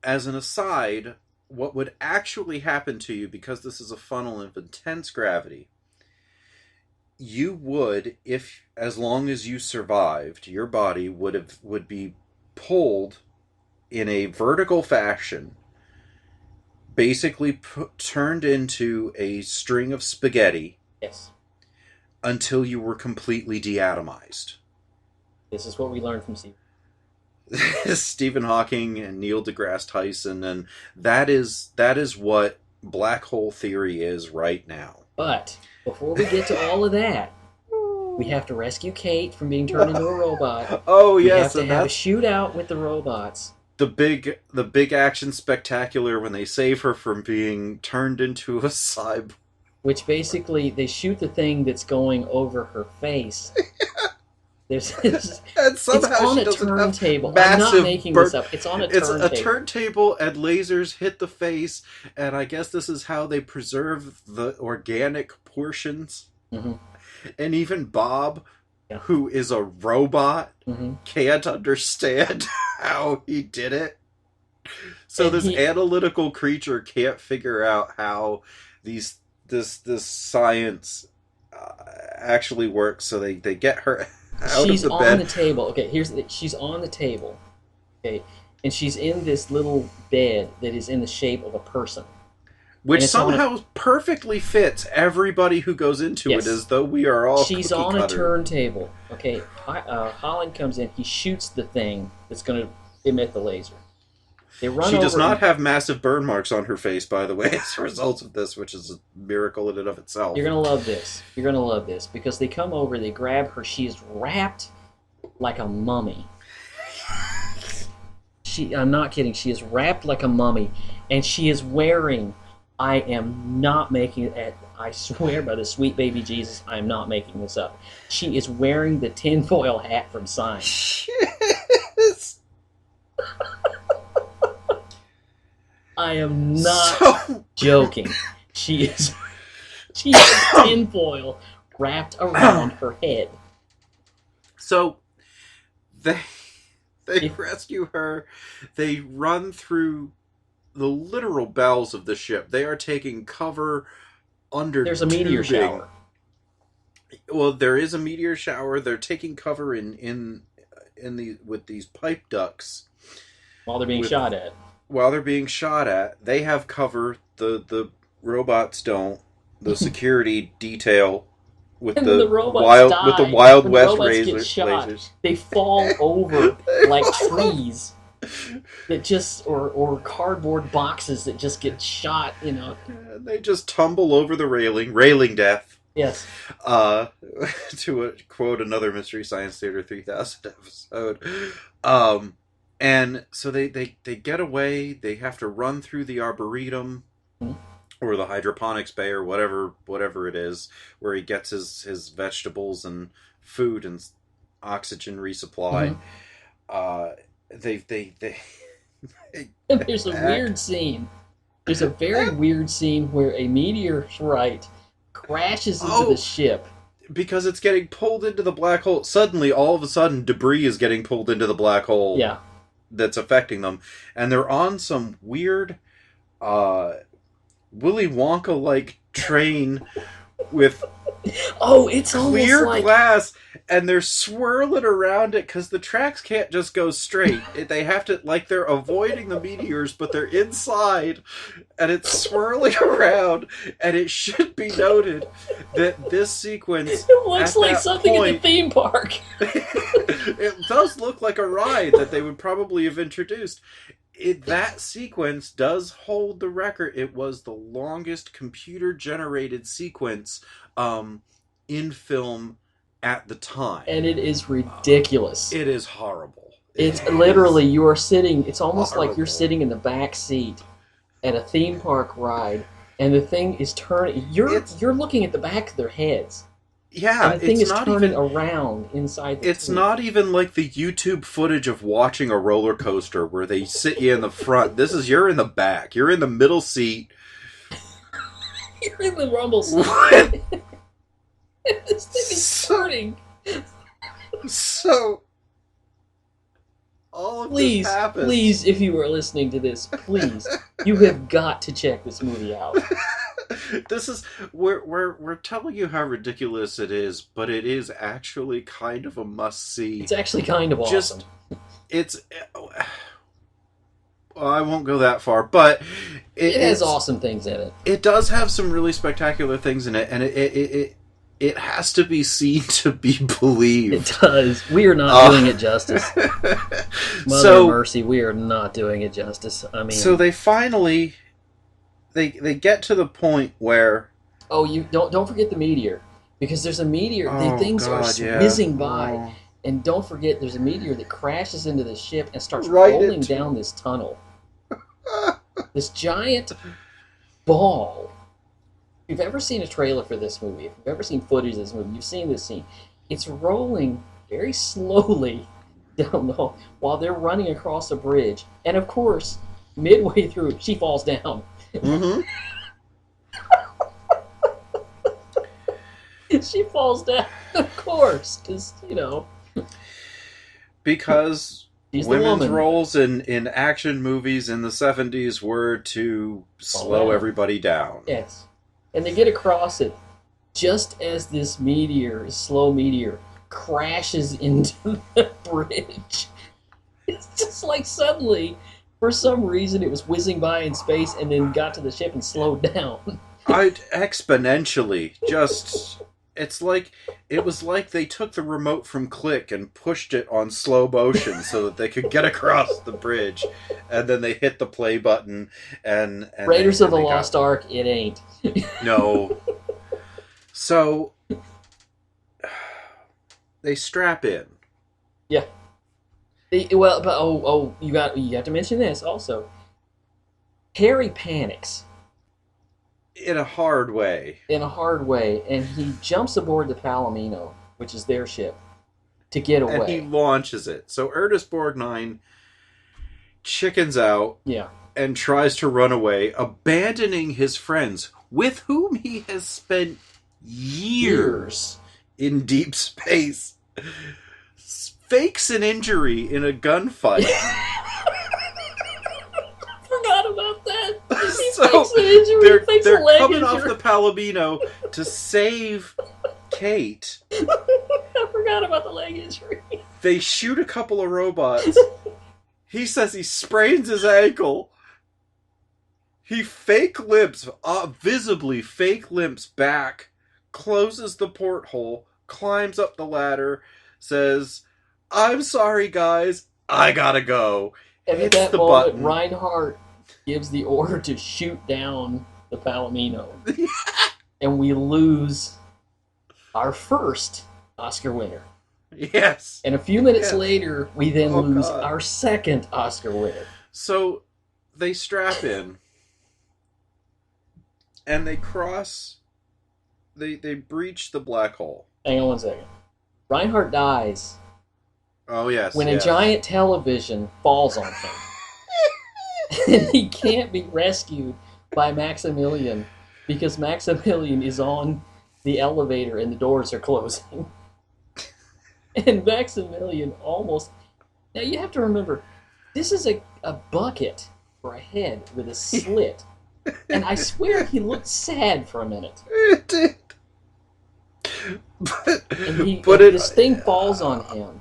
as an aside, what would actually happen to you, because this is a funnel of intense gravity, you would, if as long as you survived, your body would be pulled in a vertical fashion, basically turned into a string of spaghetti. Yes. Until you were completely deatomized. This is what we learned from Steve. Stephen Hawking and Neil deGrasse Tyson, and that is what black hole theory is right now. But before we get to all of that, we have to rescue Kate from being turned into a robot. Oh We yes, have to and have a that's shootout with the robots. the big action spectacular when they save her from being turned into a cyborg. Which basically, they shoot the thing that's going over her face. And somehow it's on she a doesn't have turntable. I'm not massive making burn. this up. It's on a It's turntable. a turntable, and lasers hit the face, and I guess this is how they preserve the organic portions. Mm-hmm. And even Bob, Yeah. who is a robot, Mm-hmm. can't understand how he did it. So And this analytical creature can't figure out how this science actually works. So they get her out She's of the on bed. the table. Okay, she's on the table. Okay, and she's in this little bed that is in the shape of a person. Which And it's on somehow perfectly fits everybody who goes into Yes. it, as though we are all She's cookie on a cutter. turntable. Okay, Holland comes in. He shoots the thing that's going to emit the laser. They run She over does not and- have massive burn marks on her face, by the way, as a result of this, which is a miracle in and of itself. You're going to love this. You're going to love this because they come over, they grab her. She is wrapped like a mummy. I'm not kidding. She is wrapped like a mummy, and she is wearing. I am not making it. I swear by the sweet baby Jesus, I am not making this up. She is wearing the tinfoil hat from Sign. Yes. I am not So joking. She has tinfoil wrapped around her head. So they rescue her. They run through the literal bowels of the ship. They are taking cover under There's a meteor tubing. shower. Well, there is a meteor shower. They're taking cover in with these pipe ducts While they're being shot at. while they're being shot at. They have cover. The robots don't. The security detail with And the, the robots wild die. with the Wild When the West robots get razor, shot, lasers. They fall over like trees that just or cardboard boxes that just get shot, And they just tumble over the railing death. Yes. To quote another Mystery Science Theater 3000 episode. And so they get away. They have to run through the Arboretum or the hydroponics bay or whatever it is, where he gets his vegetables and food and oxygen resupply. They And there's a weird scene. There's a very weird scene where a meteorite crashes into the ship. because it's getting pulled into the black hole. Suddenly, all of a sudden, debris is getting pulled into the black hole. Yeah. That's affecting them, and they're on some weird Willy Wonka-like train with Oh, it's clear almost like glass, and they're swirling around it because the tracks can't just go straight. They have to, like, they're avoiding the meteors, but they're inside, and it's swirling around. And it should be noted that this sequence, it looks at like that something in the point- theme park. it does look like a ride that they would probably have introduced. That sequence does hold the record. It was the longest computer-generated sequence in film at the time. And it is ridiculous. It is horrible. It's It literally, is- you are sitting, it's almost like you're horrible. sitting in the back seat at a theme park ride, and the thing is turning, you're looking at the back of their heads, Yeah, and the thing it's is not turning even. around inside the It's tube. not even like the YouTube footage of watching a roller coaster where they sit you in the front. You're in the back. You're in the middle seat. You're in the rumble seat. What? This thing is turning. So, all of Please, this happens. please, if you are listening to this, please, you have got to check this movie out. This is we're telling you how ridiculous it is, but it is actually kind of a must see. It's actually kind of awesome. It's well, I won't go that far, but It has it's- awesome things in it. It does have some really spectacular things in it, and it has to be seen to be It believed. does. We are not doing it justice. Mother So- mercy, we are not doing it justice. I mean, So they finally they get to the point where oh, you don't forget the meteor, because there's a meteor. Oh, the things are God, yeah. whizzing by, Oh. and don't forget there's a meteor that crashes into the ship and starts Right rolling into- down this tunnel. This giant ball. If you've ever seen a trailer for this movie, if you've ever seen footage of this movie, you've seen this scene. It's rolling very slowly down the hall while they're running across a bridge. And of course, midway through, she falls down. Mm-hmm. She falls down, of course, because, Because she's the women's woman. roles in action movies in the 70s were to slow down. everybody down. Yes. And they get across it just as this slow meteor, crashes into the bridge. It's just like suddenly, for some reason, it was whizzing by in space and then got to the ship and slowed down. Exponentially, just... It was like they took the remote from Click and pushed it on slow motion so that they could get across the bridge, and then they hit the play button and Raiders of the Lost Ark, it ain't. No. So they strap in. Yeah. You have to mention this also. Harry panics. In a hard way. And he jumps aboard the Palomino, which is their ship, to get away. And he launches it. So Ernest Borgnine chickens out and tries to run away, abandoning his friends, with whom he has spent years in deep space. Fakes an injury in a gunfight. Forgot about that. He So fakes an injury. they're a leg coming injury. off the Palomino to save Kate. I forgot about the leg injury. They shoot a couple of robots. He says he sprains his ankle. He visibly fake limps back, closes the porthole, climbs up the ladder, says, "I'm sorry, guys, I gotta go." And at Hits that the moment, button. Reinhardt gives the order to shoot down the Palomino. And we lose our first Oscar winner. Yes. And a few minutes later, we then lose God. our second Oscar winner. So they strap in and they cross, they breach the black hole. Hang on one second. Reinhardt dies Oh, yes. when yes. a giant television falls on him. And he can't be rescued by Maximilian because Maximilian is on the elevator and the doors are closing. And Maximilian almost... Now you have to remember, this is a bucket for a head with a slit. And I swear he looked sad for a minute. It did. And But this thing falls on him.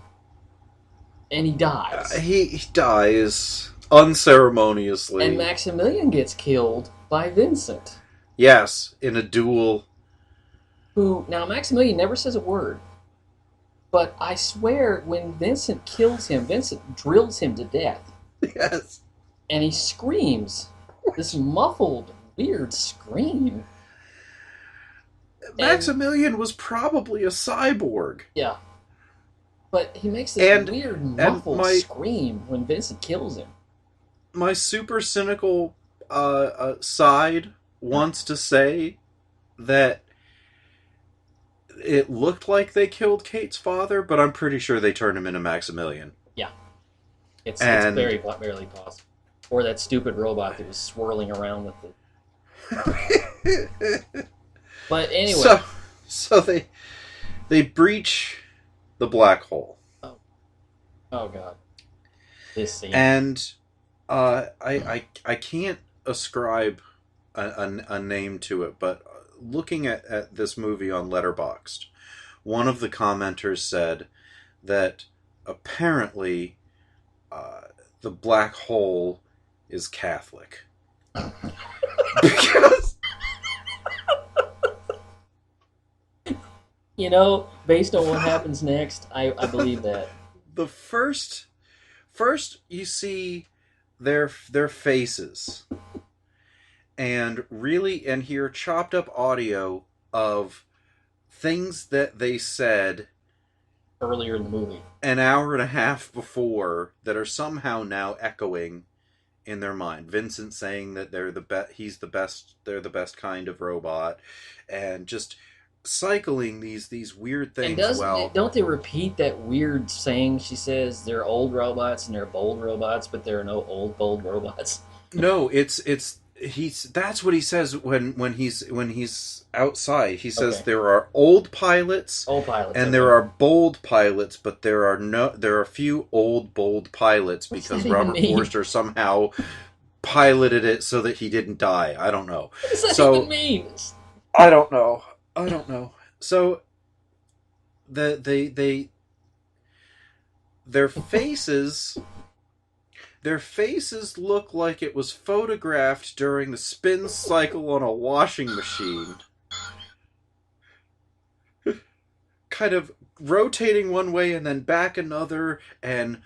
And he dies. He dies unceremoniously. And Maximilian gets killed by Vincent. Yes, in a duel. Who, now Maximilian never says a word. But I swear when Vincent kills him, Vincent drills him to death. Yes. And he screams. This muffled, weird scream. Maximilian was probably a cyborg. Yeah. But he makes this weird muffled my- scream when Vincent kills him. My super cynical side wants to say that it looked like they killed Kate's father, but I'm pretty sure they turned him into Maximilian. Yeah. It's very possible. Or that stupid robot that was swirling around with it. But anyway. So they breach the black hole. Oh God. This scene. And I can't ascribe a name to it, but looking at this movie on Letterboxd, one of the commenters said that apparently the black hole is Catholic. Because based on what happens next, I believe that. the first you see their faces and hear chopped up audio of things that they said Earlier in the movie. an hour and a half before that are somehow now echoing in their mind. Vincent saying that they're the best kind of robot, and just cycling these weird things. And don't they repeat that weird saying? She says they're old robots and they're bold robots, but there are no old bold robots. No, that's what he says when he's outside. He says there are old pilots, and there are bold pilots, but there are few old bold pilots because Robert Forster somehow piloted it so that he didn't die. I don't know. What does that even mean? I don't know. So their faces look like it was photographed during the spin cycle on a washing machine. Kind of rotating one way and then back another, and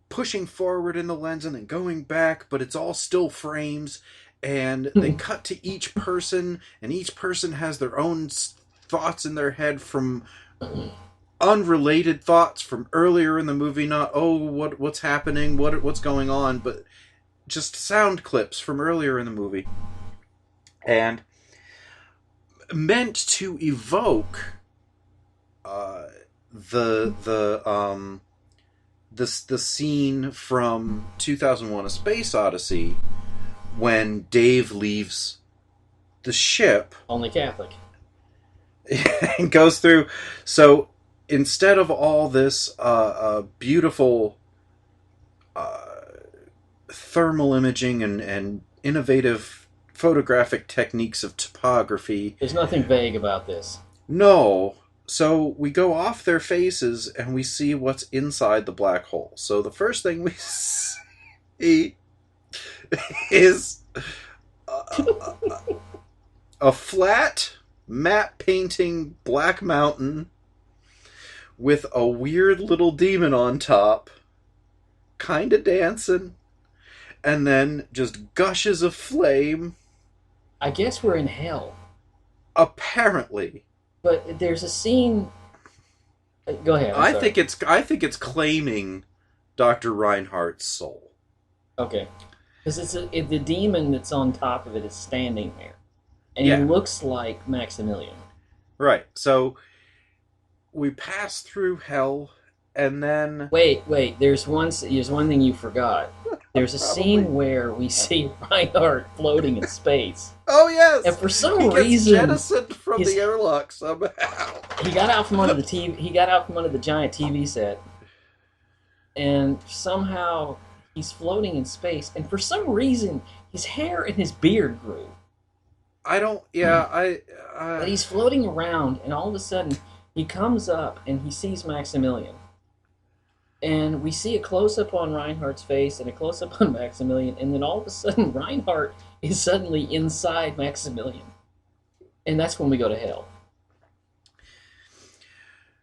pushing forward in the lens and then going back, but it's all still frames. And they cut to each person, and each person has their own thoughts in their head from unrelated thoughts from earlier in the movie. Not, what's happening, what's going on, but just sound clips from earlier in the movie. And meant to evoke the scene from 2001: A Space Odyssey, when Dave leaves the ship. Only Catholic. And goes through. So instead of all this beautiful thermal imaging and innovative photographic techniques of topography. There's nothing vague about this. No. So we go off their faces and we see what's inside the black hole. So the first thing we see is a flat matte painting black mountain with a weird little demon on top, kind of dancing, and then just gushes of flame. I guess we're in hell. Apparently. But there's a scene. Go ahead. I think it's claiming Dr. Reinhardt's soul. Okay. Because the demon that's on top of it is standing there. And he looks like Maximilian. Right. So we pass through hell, and then... Wait. There's one thing you forgot. There's a scene where we see Reinhardt floating in space. Oh, yes! And for some reason... He gets jettisoned from the airlock somehow. He got out from under the TV. He got out from under the giant TV set. And somehow he's floating in space. And for some reason, his hair and his beard grew. But he's floating around, and all of a sudden, he comes up, and he sees Maximilian. And we see a close-up on Reinhardt's face, and a close-up on Maximilian, and then all of a sudden, Reinhardt is suddenly inside Maximilian. And that's when we go to hell.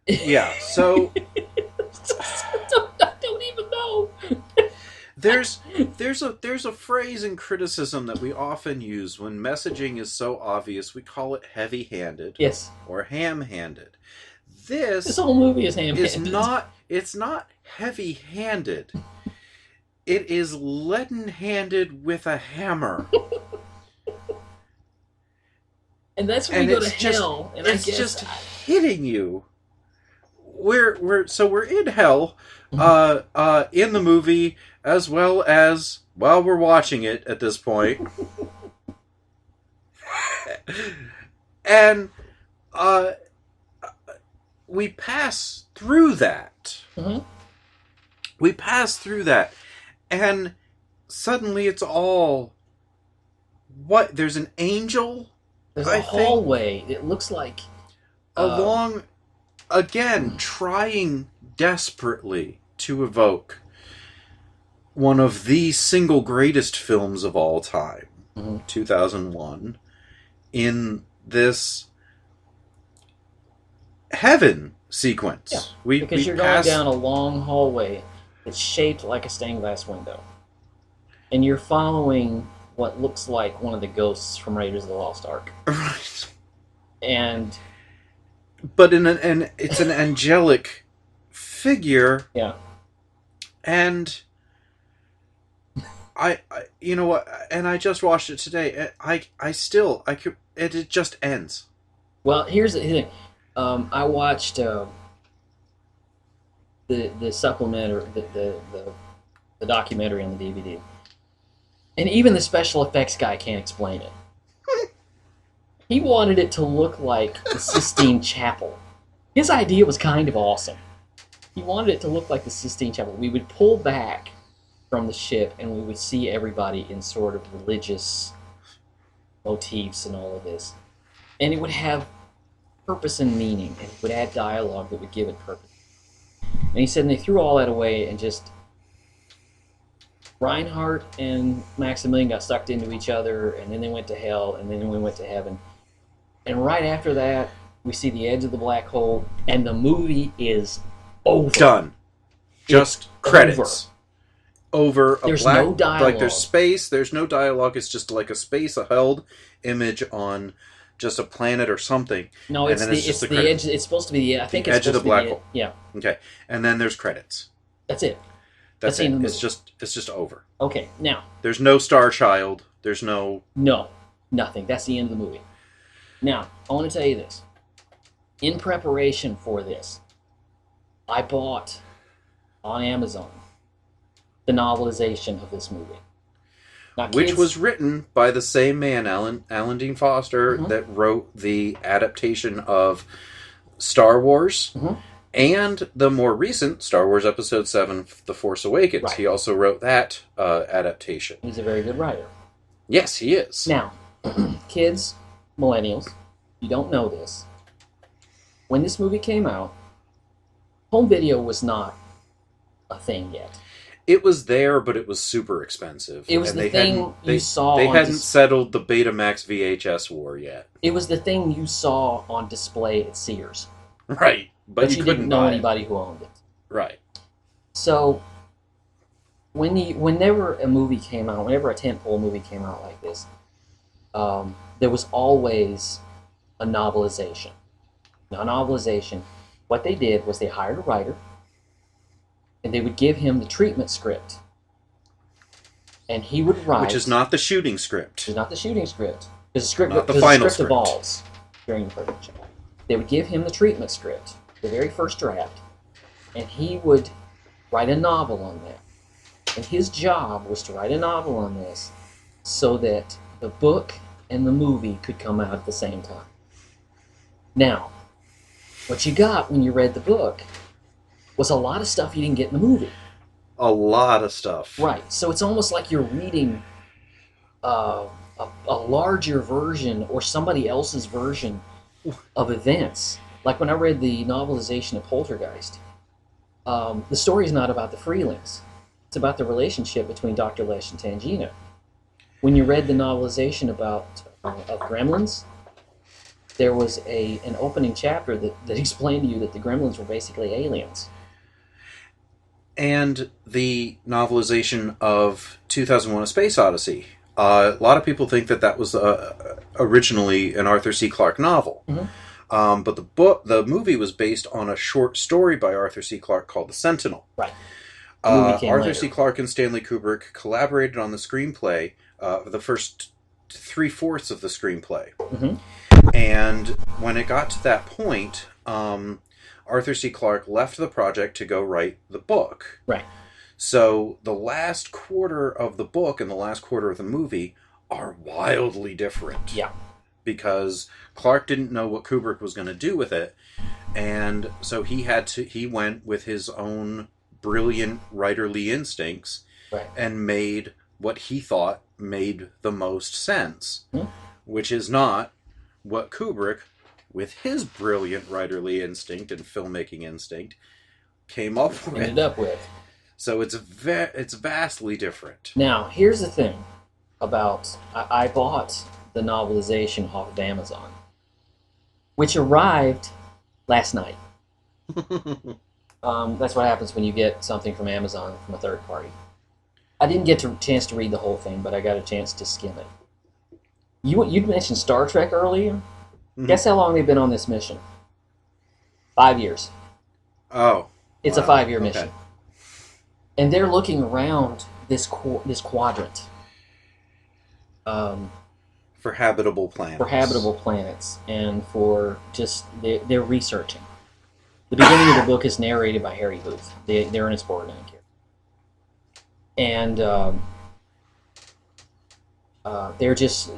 Yeah, so... I don't even know. There's a phrase in criticism that we often use when messaging is so obvious. We call it heavy-handed. Yes. Or ham-handed. This whole movie is ham-handed. It's not heavy-handed. It is leaden-handed with a hammer. And that's when we go to hell. And it's just hitting you. We're in hell, in the movie, as well as while we're watching it at this point. And we pass through that. Mm-hmm. We pass through that, and suddenly it's all... What? There's an angel? There's a hallway. It looks like... along... Again, trying desperately to evoke one of the single greatest films of all time, 2001, in this heaven sequence. Yeah, because you're going down a long hallway that's shaped like a stained glass window. And you're following what looks like one of the ghosts from Raiders of the Lost Ark. Right. And... But it's an angelic figure. Yeah. And I you know what? And I just watched it today. It just ends. Well, here's the thing. I watched the supplement or the documentary on the DVD, and even the special effects guy can't explain it. He wanted it to look like the Sistine Chapel. His idea was kind of awesome. He wanted it to look like the Sistine Chapel. We would pull back from the ship and we would see everybody in sort of religious motifs and all of this. And it would have purpose and meaning, and it would add dialogue that would give it purpose. And he said, and they threw all that away and just... Reinhardt and Maximilian got sucked into each other, and then they went to hell, and then we went to heaven. And right after that, we see the edge of the black hole, and the movie is over. Done. Just credits. Over a There's black, no dialogue. like there's space, there's no dialogue, it's just like a space, a held image on just a planet or something. No, and it's then the just edge. It's supposed to be I think the it's edge of the supposed to be black hole. Yeah, Okay. And then there's credits. that's it. That's the it. end of the It's just over. Okay, now There's no Star Child. There's no nothing. That's the end of the movie. Now I want to tell you this. In preparation for this, I bought on Amazon the novelization of this movie. Now, which kids, was written by the same man, Alan Dean Foster, that wrote the adaptation of Star Wars and the more recent Star Wars Episode 7, The Force Awakens. Right. He also wrote that adaptation. he's a very good writer. Yes, he is. Now, kids, millennials, you don't know this. When this movie came out, home video was not a thing yet. It was there, but it was super expensive. It was and the they thing hadn't- you saw They on hadn't dis- settled the Betamax VHS war yet. It was the thing you saw on display at Sears. Right. But you you couldn't didn't know buy it. anybody who owned it. Right. So, whenever a movie came out, whenever a tentpole movie came out like this, there was always a novelization. Now, a novelization, what they did was they hired a writer, and they would give him the treatment script, and he would write. Which is not the shooting script. It's not the shooting script. Because the script, Not the because final script script. evolves during the production. They would give him the treatment script, the very first draft, and he would write a novel on that. And his job was to write a novel on this so that the book and the movie could come out at the same time. Now, what you got when you read the book was a lot of stuff you didn't get in the movie. A lot of stuff. Right. So it's almost like you're reading a larger version or somebody else's version of events. Like when I read the novelization of Poltergeist, the story is not about the Freelings. It's about the relationship between Dr. Lesh and Tangina. When you read the novelization about of Gremlins, there was an opening chapter that explained to you that the Gremlins were basically aliens. And the novelization of 2001: A Space Odyssey. A lot of people think that was originally an Arthur C. Clarke novel. But the movie was based on a short story by Arthur C. Clarke called The Sentinel. Right. The movie came Arthur later. C. Clarke and Stanley Kubrick collaborated on the screenplay, the first 3/4 of the screenplay. And when it got to that point, Arthur C. Clarke left the project to go write the book. Right. So the last quarter of the book and the last quarter of the movie are wildly different. Yeah. Because Clarke didn't know what Kubrick was going to do with it, and so he went with his own brilliant writerly instincts Right. and made what he thought made the most sense, Hmm. which is not what Kubrick, with his brilliant writerly instinct and filmmaking instinct, came up with. Ended up with. So it's vastly different. Now, here's the thing about... I bought the novelization off of Amazon, which arrived last night. That's what happens when you get something from Amazon from a third party. I didn't get a chance to read the whole thing, but I got a chance to skim it. You'd mentioned Star Trek earlier. Guess how long they've been on this mission? 5 years. Oh. It's a wow. 5-year Okay. mission. And they're looking around this quadrant. for habitable planets. For habitable planets, and for just they're researching. The beginning of the book is narrated by Harry Booth. They're an explorer here, and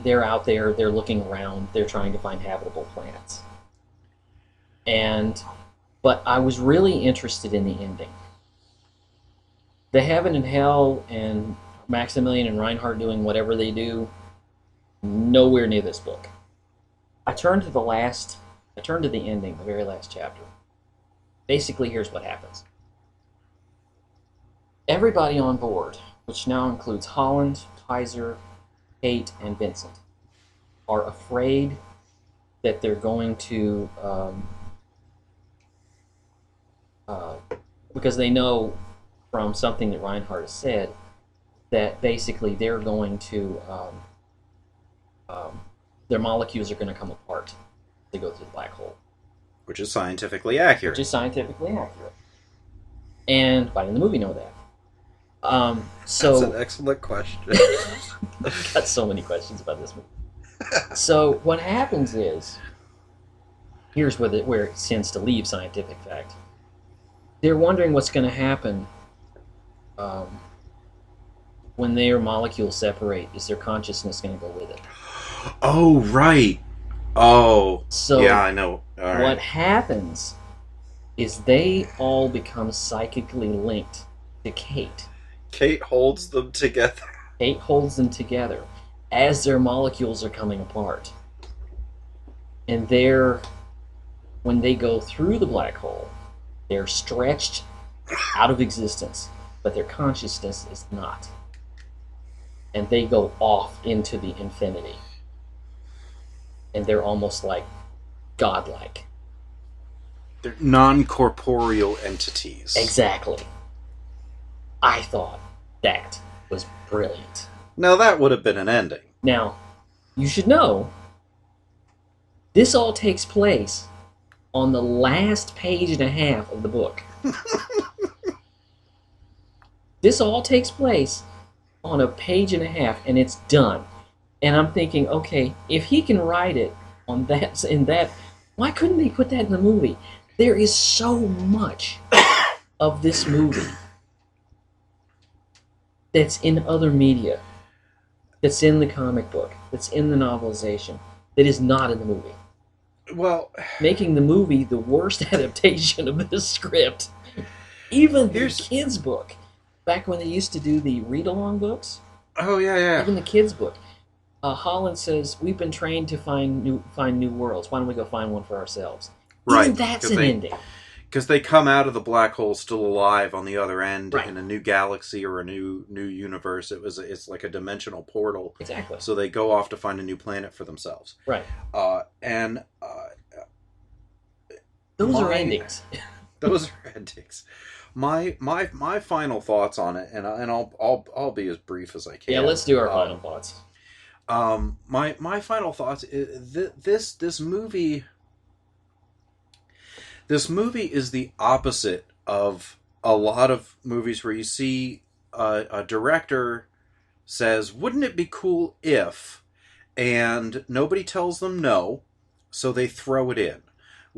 they're out there. They're looking around. They're trying to find habitable planets. But I was really interested in the ending. The heaven and hell and Maximilian and Reinhardt doing whatever they do, nowhere near this book. I turned to the ending, the very last chapter. Basically, here's what happens. Everybody on board, which now includes Holland, Kaiser, Kate, and Vincent, are afraid that they're going to, because they know from something that Reinhardt has said, that basically they're going to, their molecules are going to come apart. They go through the black hole. Which is scientifically accurate. And why didn't the movie know that? That's an excellent question. I've got so many questions about this movie. So what happens is, here's where it tends to leave scientific fact. They're wondering what's going to happen when their molecules separate. Is their consciousness going to go with it? Oh, right. Oh, so yeah, I know. All what happens is they all become psychically linked to Kate. Kate holds them together. Kate holds them together as their molecules are coming apart. And when they go through the black hole, they're stretched out of existence, but their consciousness is not. And they go off into the infinity. And they're almost like godlike. They're non-corporeal entities. Exactly. I thought that was brilliant. Now that would have been an ending. Now, you should know, this all takes place on the last page and a half of the book. This all takes place on a page and a half, and it's done. And I'm thinking, okay, if he can write it on that, why couldn't they put that in the movie? There is so much of this movie that's in other media, that's in the comic book, that's in the novelization, that is not in the movie. Well, making the movie the worst adaptation of this script. Even the kids' book, back when they used to do the read-along books. Oh yeah. Even the kids' book. Holland says, we've been trained to find new worlds. Why don't we go find one for ourselves? Right. Even that's an ending. Because they come out of the black hole still alive on the other end, right, in a new galaxy or a new universe. It's like a dimensional portal. Exactly. So they go off to find a new planet for themselves. Right. Those are endings. Those are endings. My final thoughts on it, and I'll be as brief as I can. Yeah, let's do our final thoughts. My final thoughts is this movie. This movie is the opposite of a lot of movies where you see a director says, "Wouldn't it be cool if?" and nobody tells them no, so they throw it in.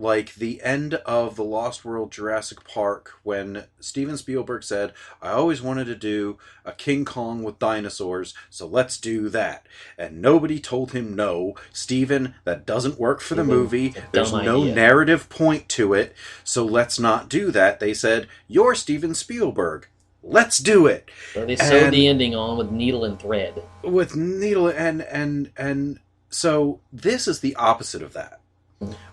Like the end of The Lost World Jurassic Park, when Steven Spielberg said, "I always wanted to do a King Kong with dinosaurs, so let's do that." And nobody told him no. Steven, that doesn't work for the movie. There's no narrative point to it, so let's not do that. They said, "You're Steven Spielberg. Let's do it." So they sewed the ending on with needle and thread. With needle and so this is the opposite of that.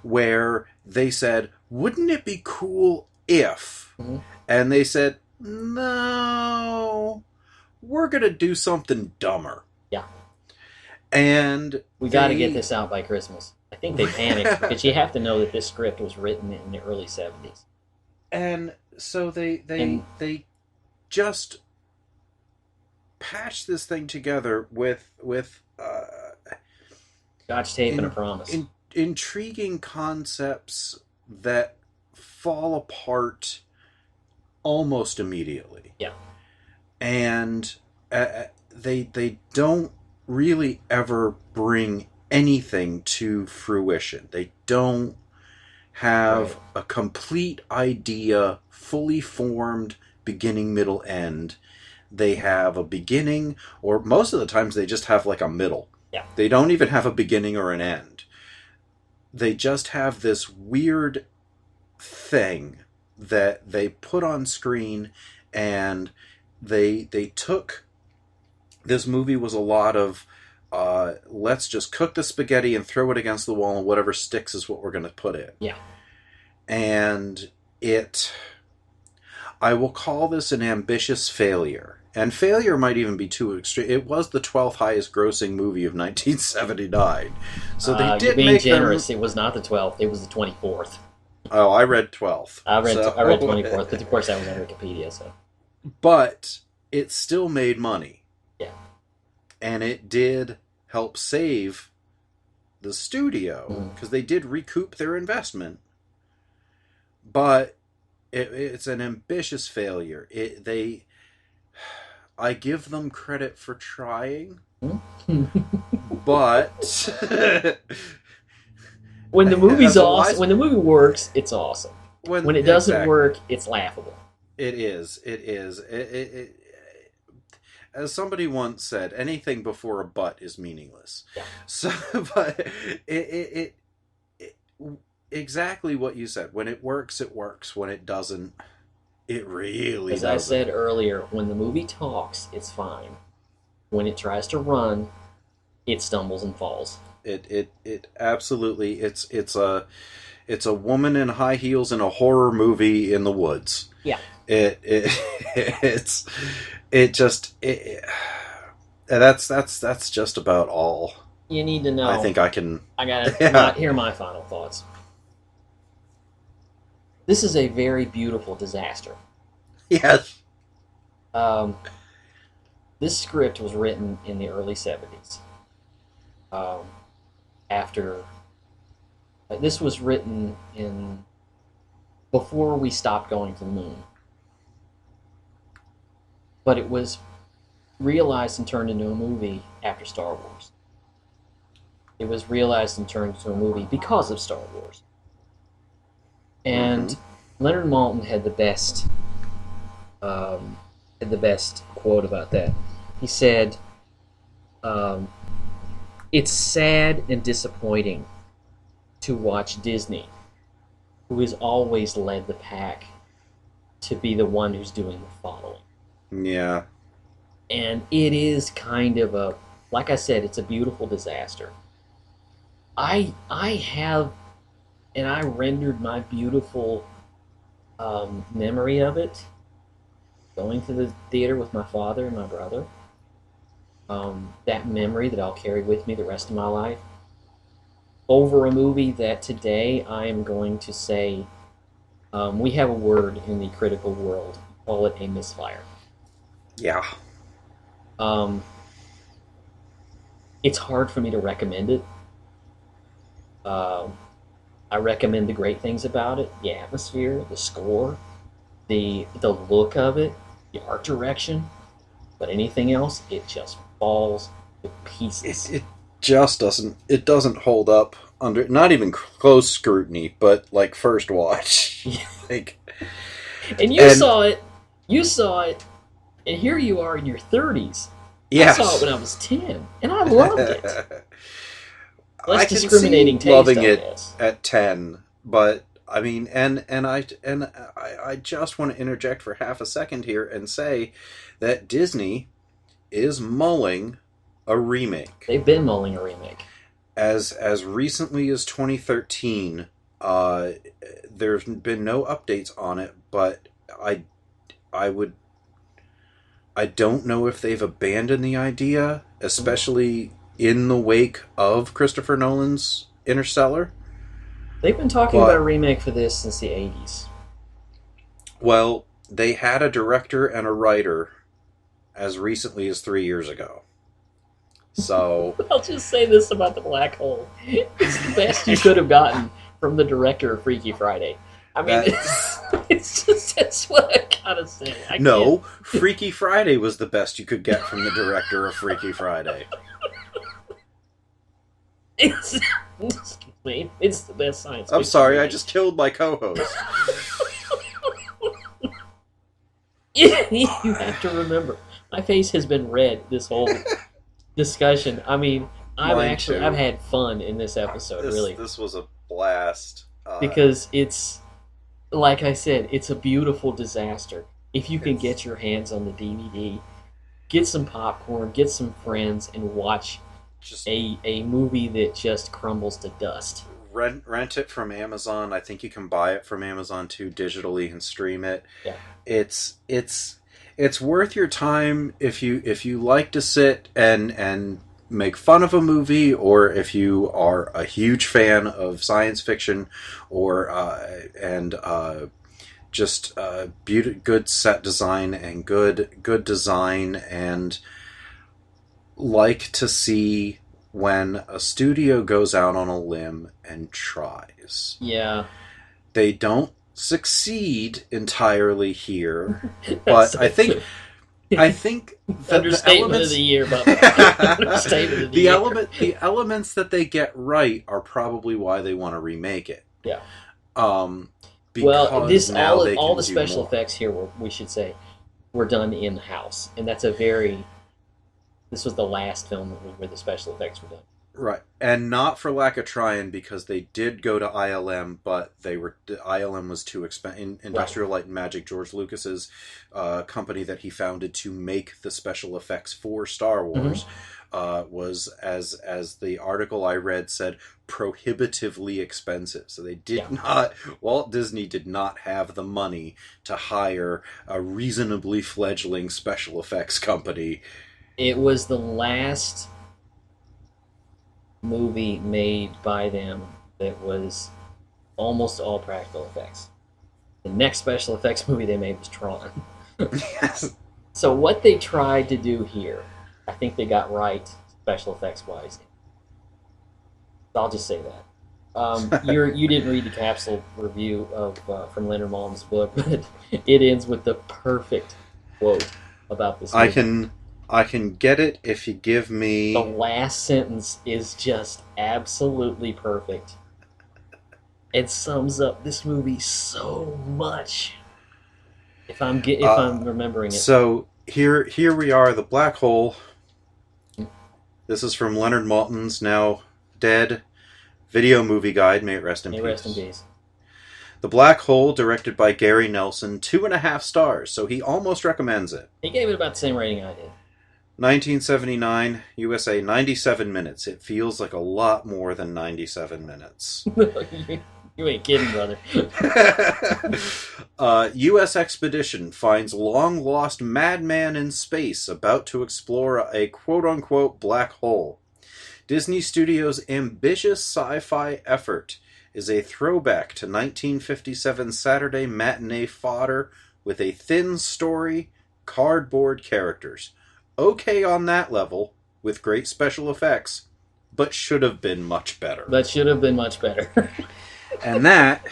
Where they said, "Wouldn't it be cool if?" Mm-hmm. And they said, "No, we're going to do something dumber." Yeah. And we got to get this out by Christmas. I think they panicked because you have to know that this script was written in the early 70s. And so they just patched this thing together with Scotch tape and a promise. Intriguing concepts that fall apart almost immediately. Yeah. And they don't really ever bring anything to fruition. They don't have a complete idea, fully formed, beginning, middle, end. They have a beginning, or most of the times they just have like a middle. Yeah. They don't even have a beginning or an end. They just have this weird thing that they put on screen, and they took... This movie was a lot of, let's just cook the spaghetti and throw it against the wall, and whatever sticks is what we're going to put in. Yeah. And I will call this an ambitious failure. And failure might even be too extreme. It was the 12th highest grossing movie of 1979. So they did you're being make generous. It was not the 12th. It was the 24th. Oh, I read 12th. I read 24th, but of course that was on Wikipedia. So, but it still made money. Yeah. And it did help save the studio, because they did recoup their investment. But it's an ambitious failure. I give them credit for trying, but when the movie's awesome, when the movie works, it's awesome. When it doesn't work, it's laughable. It is. As somebody once said, anything before a but is meaningless. Yeah. So, but it exactly what you said. When it works, it works. When it doesn't, it really doesn't. As I said earlier, when the movie talks, it's fine. When it tries to run, it stumbles and falls. It absolutely, it's a woman in high heels in a horror movie in the woods. Yeah. That's just about all you need to know. I think I can. I gotta hear my final thoughts. This is a very beautiful disaster. Yes. This script was written in the early 70s. This was written before we stopped going to the moon. But it was realized and turned into a movie after Star Wars. It was realized and turned into a movie because of Star Wars. And Leonard Maltin had the best quote about that. He said, "It's sad and disappointing to watch Disney, who has always led the pack, to be the one who's doing the following." Yeah. And it is kind of like I said, it's a beautiful disaster. I rendered my beautiful memory of it going to the theater with my father and my brother. That memory that I'll carry with me the rest of my life over a movie that today I am going to say, we have a word in the critical world, call it a misfire. Yeah. It's hard for me to recommend it. I recommend the great things about it: the atmosphere, the score, the look of it, the art direction. But anything else, it just falls to pieces. It just doesn't. It doesn't hold up under not even close scrutiny, but like first watch. Like, and you saw it, and here you are in your 30s. Yes. I saw it when I was 10, and I loved it. Less I can discriminating see taste, loving I it guess. at 10, but I mean, and I just want to interject for half a second here and say that Disney is mulling a remake. They've been mulling a remake. As recently as 2013, there's been no updates on it, but I don't know if they've abandoned the idea, especially in the wake of Christopher Nolan's Interstellar. They've been talking about a remake for this since the 80s. Well, they had a director and a writer as recently as 3 years ago. So I'll just say this about the black hole. It's the best you could have gotten from the director of Freaky Friday. I mean, it's what I gotta say. No, Freaky Friday was the best you could get from the director of Freaky Friday. It's, excuse me, it's the best science I'm fiction sorry, I movie. just killed my co-host. You have to remember, my face has been red this whole discussion. I mean, Mine too. I've had fun in this episode, really, This was a blast. because it's, like I said, it's a beautiful disaster. If you can get your hands on the DVD, get some popcorn, get some friends, and watch just a movie that just crumbles to dust. rent it from Amazon. I think you can buy it from Amazon too digitally and stream it. Yeah. It's worth your time if you like to sit and make fun of a movie, or if you are a huge fan of science fiction, or good set design and good design, and like to see when a studio goes out on a limb and tries. Yeah. They don't succeed entirely here, but I think that Understatement of the year, Bob. Understatement of the year. the elements that they get right are probably why they want to remake it. Yeah. Because Well, this now they all can the do special more. effects here we should say were done in house, and that's this was the last film where the special effects were done. Right, and not for lack of trying, because they did go to ILM, but ILM was too expensive. Industrial Light and Magic, George Lucas's company that he founded to make the special effects for Star Wars, was, as the article I read said, prohibitively expensive. So they did not. Walt Disney did not have the money to hire a reasonably fledgling special effects company. It was the last movie made by them that was almost all practical effects. The next special effects movie they made was Tron. Yes. So what they tried to do here, I think they got right special effects wise. I'll just say that. You didn't read the capsule review of from Leonard Maltin's book, but it ends with the perfect quote about this movie. I can get it if you give me... The last sentence is just absolutely perfect. It sums up this movie so much. If I'm remembering it. So here we are, the black hole. This is from Leonard Maltin's now dead video movie guide. May it rest in peace. May it rest in peace. The Black Hole, directed by Gary Nelson, 2.5 stars. So he almost recommends it. He gave it about the same rating I did. 1979, USA, 97 minutes. It feels like a lot more than 97 minutes. You ain't kidding, brother. U.S. expedition finds long-lost madman in space about to explore a quote-unquote black hole. Disney Studios' ambitious sci-fi effort is a throwback to 1957 Saturday matinee fodder with a thin story, cardboard characters. Okay on that level, with great special effects, but should have been much better. And that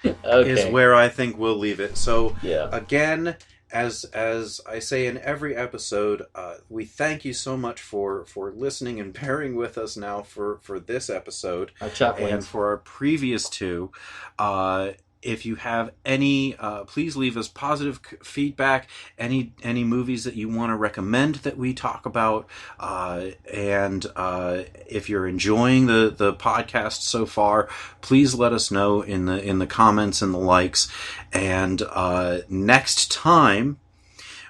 is where I think we'll leave it. So, again, as I say in every episode, we thank you so much for listening and bearing with us now for this episode and for our previous two. If you have any, please leave us positive feedback, any movies that you want to recommend that we talk about, and if you're enjoying the podcast so far, please let us know in the comments and the likes. And next time,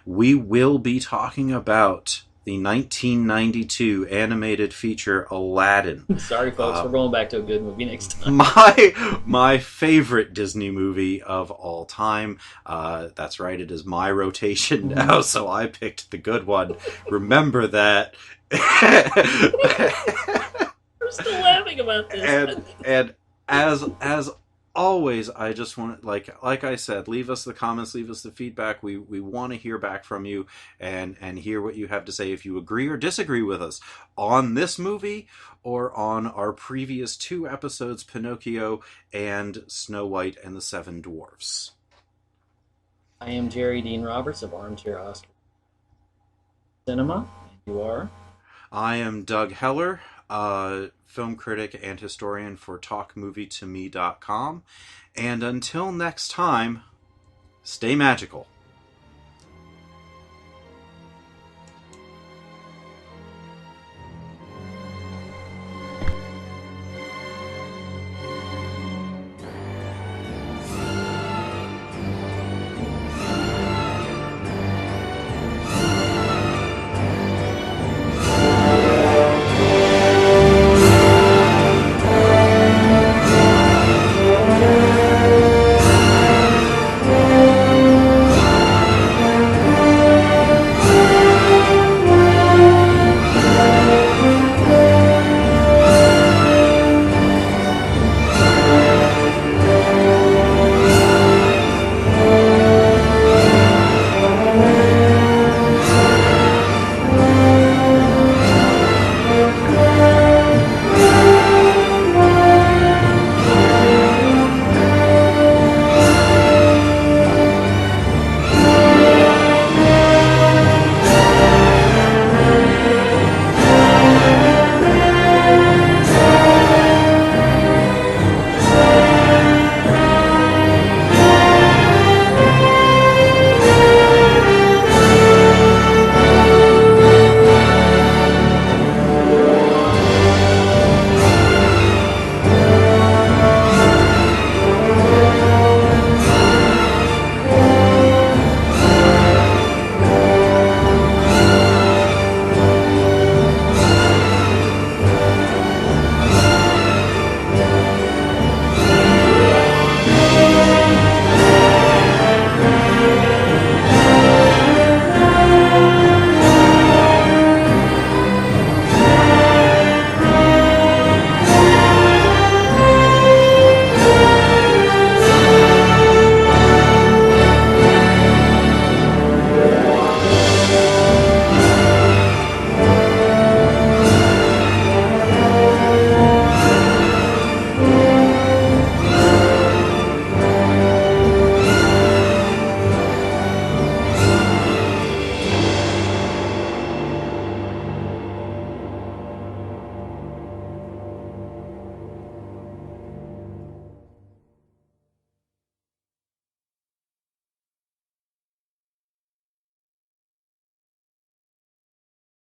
we will be talking about the 1992 animated feature Aladdin. Sorry, folks, we're going back to a good movie next time. My favorite Disney movie of all time. That's right, it is my rotation now, so I picked the good one. Remember that. We're still laughing about this. And as always, I just want, like I said, leave us the comments, leave us the feedback. We want to hear back from you and hear what you have to say, if you agree or disagree with us on this movie or on our previous 2 episodes, Pinocchio and Snow White and the Seven Dwarfs. I am Jerry Dean Roberts of Armchair Oscar Cinema. And you are? I am Doug Heller film critic and historian for TalkMovieToMe.com. And until next time, stay magical.